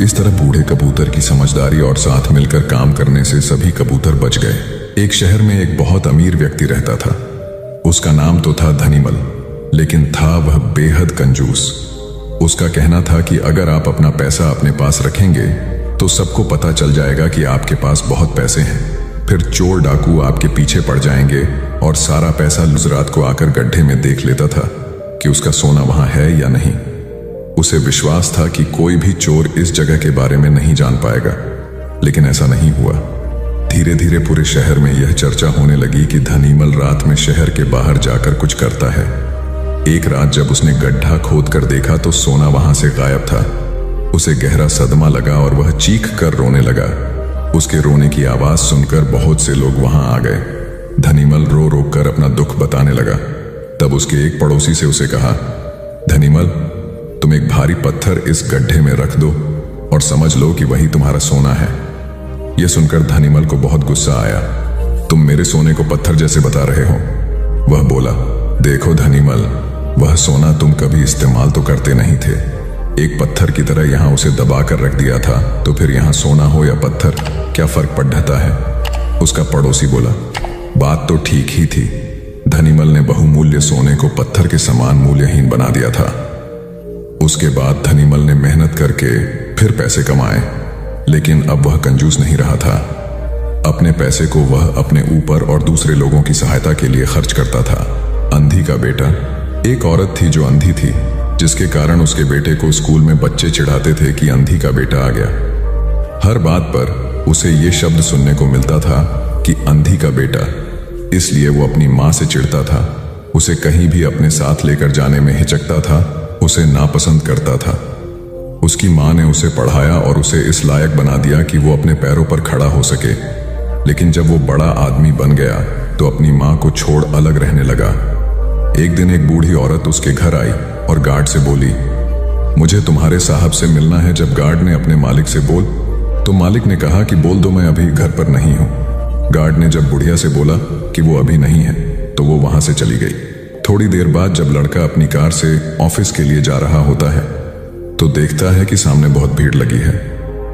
इस तरह बूढ़े कबूतर की समझदारी और साथ मिलकर काम करने से सभी कबूतर बच गए। एक शहर में एक बहुत अमीर व्यक्ति रहता था। उसका नाम तो था धनीमल, लेकिन था वह बेहद कंजूस। उसका कहना था कि अगर आप अपना पैसा अपने पास रखेंगे तो सबको पता चल जाएगा कि आपके पास बहुत पैसे हैं। फिर चोर डाकू आपके पीछे पड़ जाएंगे और सारा पैसा गुजरात को आकर गड्ढे में देख लेता था कि उसका सोना वहां है या नहीं। उसे विश्वास था कि कोई भी चोर इस जगह के बारे में नहीं जान पाएगा, लेकिन ऐसा नहीं हुआ। धीरे धीरे पूरे शहर में यह चर्चा होने लगी कि धनीमल रात में शहर के बाहर जाकर कुछ करता है। एक रात जब उसने गड्ढा खोद कर देखा तो सोना वहां से गायब था। उसे गहरा सदमा लगा और वह चीख कर रोने लगा। उसके रोने की आवाज सुनकर बहुत से लोग वहां आ गए। धनीमल रो रो कर अपना दुख बताने लगा। तब उसके एक पड़ोसी से उसे कहा, धनीमल, तुम एक भारी पत्थर इस गड्ढे में रख दो और समझ लो कि वही तुम्हारा सोना है। यह सुनकर धनीमल को बहुत गुस्सा आया। तुम मेरे सोने को पत्थर जैसे बता रहे हो। वह बोला, देखो धनीमल, वह सोना तुम कभी इस्तेमाल तो करते नहीं थे। एक पत्थर की तरह यहां उसे दबा कर रख दिया था, तो फिर यहां सोना हो या पत्थर, क्या फर्क पड़ जाता है? उसका पड़ोसी बोला, बात तो ठीक ही थी। धनीमल ने बहुमूल्य सोने को पत्थर के समान मूल्यहीन बना दिया था। उसके बाद धनीमल ने मेहनत करके फिर पैसे कमाए, लेकिन अब वह कंजूस नहीं रहा था। अपने पैसे को वह अपने ऊपर और दूसरे लोगों की सहायता के लिए खर्च करता था। अंधी का बेटा। एक औरत थी जो अंधी थी, जिसके कारण उसके बेटे को स्कूल में बच्चे चिढ़ाते थे कि अंधी का बेटा आ गया। हर बात पर उसे ये शब्द सुनने को मिलता था कि अंधी का बेटा। इसलिए वो अपनी माँ से चिढ़ता था, उसे कहीं भी अपने साथ लेकर जाने में हिचकता था, उसे नापसंद करता था। उसकी माँ ने उसे पढ़ाया और उसे इस लायक बना दिया कि वो अपने पैरों पर खड़ा हो सके। लेकिन जब वो बड़ा आदमी बन गया तो अपनी माँ को छोड़ अलग रहने लगा। एक दिन एक बूढ़ी औरत उसके घर आई और गार्ड से बोली, मुझे तुम्हारे साहब से मिलना है। जब गार्ड ने अपने मालिक से बोल, तो मालिक ने कहा कि बोल दो मैं अभी घर पर नहीं हूं। गार्ड ने जब बुढ़िया से बोला कि वो अभी नहीं है तो वो वहां से चली गई। थोड़ी देर बाद जब लड़का अपनी कार से ऑफिस के लिए जा रहा होता है तो देखता है कि सामने बहुत भीड़ लगी है,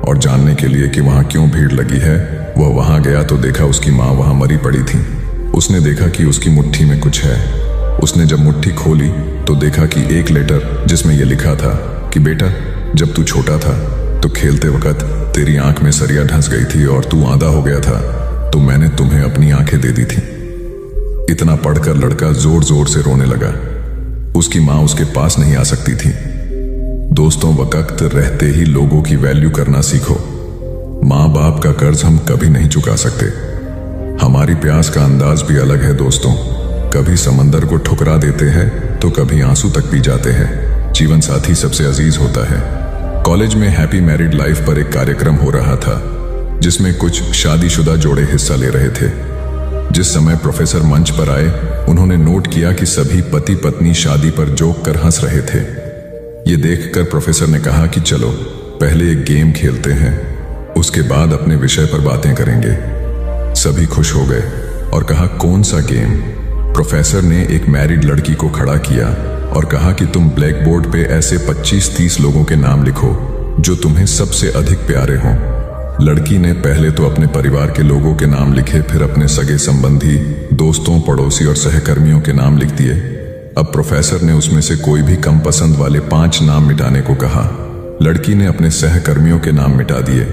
और जानने के लिए कि वहां क्यों भीड़ लगी है वह वहां गया तो देखा उसकी माँ वहां मरी पड़ी थी। उसने देखा कि उसकी मुट्ठी में कुछ है। उसने जब मुट्ठी खोली तो देखा कि एक लेटर जिसमें यह लिखा था कि बेटा, जब तू छोटा था तो खेलते वक्त तेरी आंख में सरिया ढंस गई थी और तू आंधा हो गया था, तो मैंने तुम्हें अपनी आंखें दे दी थी। इतना पढ़कर लड़का जोर जोर से रोने लगा। उसकी माँ उसके पास नहीं आ सकती थी। दोस्तों, वक्त रहते ही लोगों की वैल्यू करना सीखो। माँ बाप का कर्ज हम कभी नहीं चुका सकते। हमारी प्यास का अंदाज भी अलग है दोस्तों। कभी समंदर को ठुकरा देते हैं तो कभी आंसू तक पी जाते हैं। जीवन साथी सबसे अजीज होता है। कॉलेज में हैप्पी मैरिड लाइफ पर एक कार्यक्रम हो रहा था जिसमें कुछ शादीशुदा जोड़े हिस्सा ले रहे थे। जिस समय प्रोफेसर मंच पर आए, उन्होंने नोट किया कि सभी पति पत्नी शादी पर जोक कर हंस रहे थे। ये देखकर प्रोफेसर ने कहा कि चलो पहले एक गेम खेलते हैं, उसके बाद अपने विषय पर बातें करेंगे। सभी खुश हो गए और कहा कौन सा गेम। प्रोफेसर ने एक मैरिड लड़की को खड़ा किया और कहा कि तुम ब्लैक बोर्ड पे ऐसे 25-30 लोगों के नाम लिखो जो तुम्हें सबसे अधिक प्यारे हों। लड़की ने पहले तो अपने परिवार के लोगों के नाम लिखे, फिर अपने सगे संबंधी, दोस्तों, पड़ोसी और सहकर्मियों के नाम लिख दिए। अब प्रोफेसर ने उसमें से कोई भी कम पसंद वाले 5 नाम मिटाने को कहा। लड़की ने अपने सहकर्मियों के नाम मिटा दिए।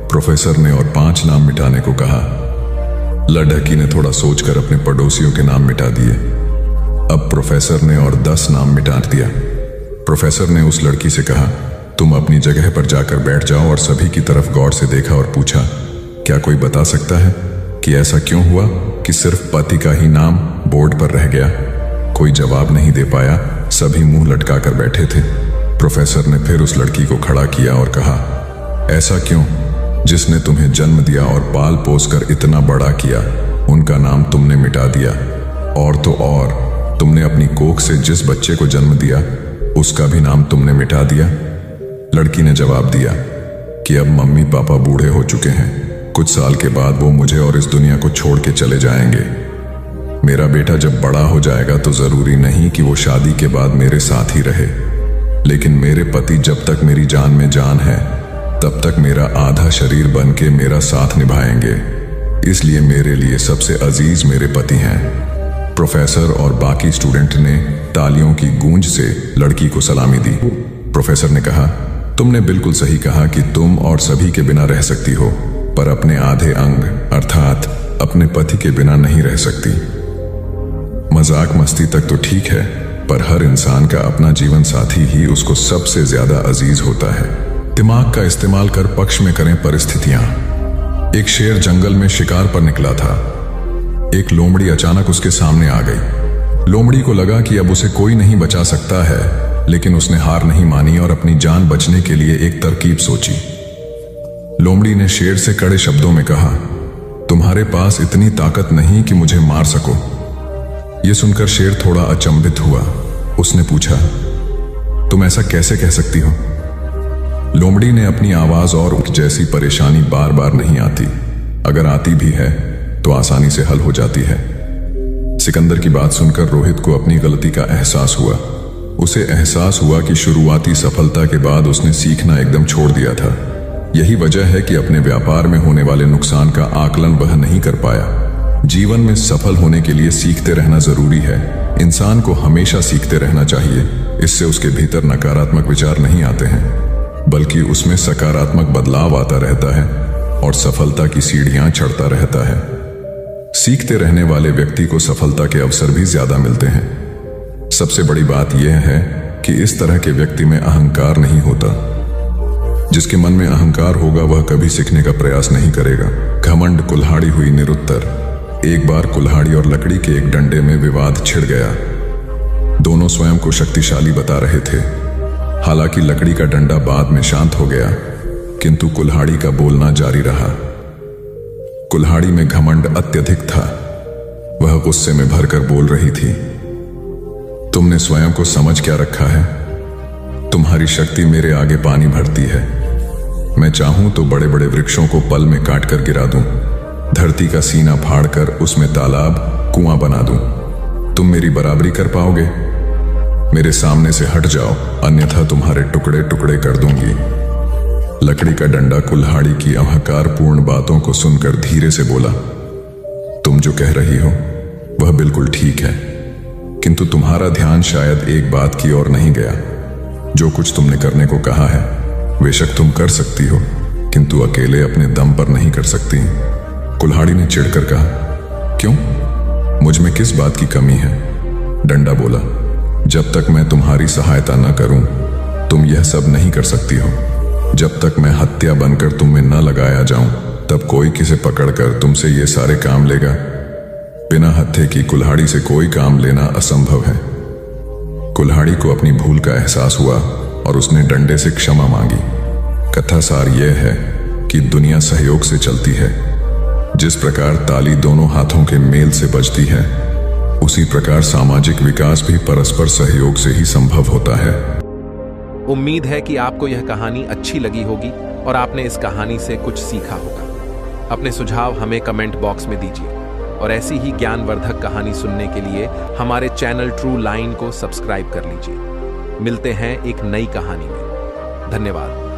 प्रोफेसर ने और 5 नाम मिटाने को कहा। लड़की ने थोड़ा सोचकर अपने पड़ोसियों के नाम मिटा दिए। अब प्रोफेसर ने और 10 नाम मिटा दिया। प्रोफेसर ने उस लड़की से कहा तुम अपनी जगह पर जाकर बैठ जाओ और सभी की तरफ गौर से देखा और पूछा क्या कोई बता सकता है कि ऐसा क्यों हुआ कि सिर्फ पति का ही नाम बोर्ड पर रह गया। कोई जवाब नहीं दे पाया, सभी मुंह लटका कर बैठे थे। प्रोफेसर ने फिर उस लड़की को खड़ा किया और कहा ऐसा क्यों, जिसने तुम्हें जन्म दिया और पाल पोस कर इतना बड़ा किया, उनका नाम तुमने मिटा दिया। और तो और तुमने अपनी कोख से जिस बच्चे को जन्म दिया उसका भी नाम तुमने मिटा दिया। लड़की ने जवाब दिया कि अब मम्मी पापा बूढ़े हो चुके हैं, कुछ साल के बाद वो मुझे और इस दुनिया को छोड़ के चले जाएंगे। मेरा बेटा जब बड़ा हो जाएगा तो जरूरी नहीं कि वो शादी के बाद मेरे साथ ही रहे, लेकिन मेरे पति जब तक मेरी जान में जान है तब तक मेरा आधा शरीर बन के मेरा साथ निभाएंगे। इसलिए मेरे लिए सबसे अजीज मेरे पति हैं। प्रोफेसर और बाकी स्टूडेंट ने तालियों की गूंज से लड़की को सलामी दी। प्रोफेसर ने कहा तुमने बिल्कुल सही कहा कि तुम और सभी के बिना रह सकती हो, पर अपने आधे अंग अर्थात अपने पति के बिना नहीं रह सकती। मजाक मस्ती तक तो ठीक है, पर हर इंसान का अपना जीवन साथी ही उसको सबसे ज्यादा अजीज होता है। दिमाग का इस्तेमाल कर पक्ष में करें परिस्थितियां। एक शेर जंगल में शिकार पर निकला था। एक लोमड़ी अचानक उसके सामने आ गई। लोमड़ी को लगा कि अब उसे कोई नहीं बचा सकता है, लेकिन उसने हार नहीं मानी और अपनी जान बचने के लिए एक तरकीब सोची। लोमड़ी ने शेर से कड़े शब्दों में कहा तुम्हारे पास इतनी ताकत नहीं कि मुझे मार सको। यह सुनकर शेर थोड़ा अचंभित हुआ। उसने पूछा तुम ऐसा कैसे कह सकती हो। लोमड़ी ने अपनी आवाज और जैसी परेशानी बार बार नहीं आती, अगर आती भी है तो आसानी से हल हो जाती है। सिकंदर की बात सुनकर रोहित को अपनी गलती का एहसास हुआ। उसे एहसास हुआ कि शुरुआती सफलता के बाद उसने सीखना एकदम छोड़ दिया था। यही वजह है कि अपने व्यापार में होने वाले नुकसान का आकलन वह नहीं कर पाया। जीवन में सफल होने के लिए सीखते रहना जरूरी है। इंसान को हमेशा सीखते रहना चाहिए। इससे उसके भीतर नकारात्मक विचार नहीं आते हैं, बल्कि उसमें सकारात्मक बदलाव आता रहता है और सफलता की सीढ़ियां चढ़ता रहता है। सीखते रहने वाले व्यक्ति को सफलता के अवसर भी ज्यादा मिलते हैं। सबसे बड़ी बात यह है कि इस तरह के व्यक्ति में अहंकार नहीं होता। जिसके मन में अहंकार होगा वह कभी सीखने का प्रयास नहीं करेगा। घमंड कुल्हाड़ी हुई निरुत्तर। एक बार कुल्हाड़ी और लकड़ी के एक डंडे में विवाद छिड़ गया। दोनों स्वयं को शक्तिशाली बता रहे थे। हालांकि लकड़ी का डंडा बाद में शांत हो गया, किंतु कुल्हाड़ी का बोलना जारी रहा। कुल्हाड़ी में घमंड अत्यधिक था। वह गुस्से में भरकर बोल रही थी, तुमने स्वयं को समझ क्या रखा है? तुम्हारी शक्ति मेरे आगे पानी भरती है। मैं चाहूं तो बड़े बड़े वृक्षों को पल में काट कर गिरा दूं, धरती का सीना फाड़कर उसमें तालाब कुआं बना दूं। तुम मेरी बराबरी कर पाओगे? मेरे सामने से हट जाओ, अन्यथा तुम्हारे टुकड़े टुकड़े कर दूंगी। लकड़ी का डंडा कुल्हाड़ी की अहंकारपूर्ण बातों को सुनकर धीरे से बोला, तुम जो कह रही हो वह बिल्कुल ठीक है, किंतु तुम्हारा ध्यान शायद एक बात की ओर नहीं गया। जो कुछ तुमने करने को कहा है बेशक तुम कर सकती हो, किंतु अकेले अपने दम पर नहीं कर सकती। कुल्हाड़ी ने चिढ़कर कहा, क्यों? मुझ में किस बात की कमी है? डंडा बोला, जब तक मैं तुम्हारी सहायता न करूं तुम यह सब नहीं कर सकती हो। जब तक मैं हत्या बनकर तुम में न लगाया जाऊं तब कोई किसे पकड़कर तुमसे ये सारे काम लेगा? बिना हत्थे की कुल्हाड़ी से कोई काम लेना असंभव है। कुल्हाड़ी को अपनी भूल का एहसास हुआ और उसने डंडे से क्षमा मांगी। कथा सार यह है कि दुनिया सहयोग से चलती है। जिस प्रकार ताली दोनों हाथों के मेल से बजती है, उसी प्रकार सामाजिक विकास भी परस्पर सहयोग से ही संभव होता है। उम्मीद है कि आपको यह कहानी अच्छी लगी होगी और आपने इस कहानी से कुछ सीखा होगा। अपने सुझाव हमें कमेंट बॉक्स में दीजिए और ऐसी ही ज्ञानवर्धक कहानी सुनने के लिए हमारे चैनल ट्रू लाइन को सब्सक्राइब कर लीजिए। मिलते हैं एक नई कहानी में। धन्यवाद।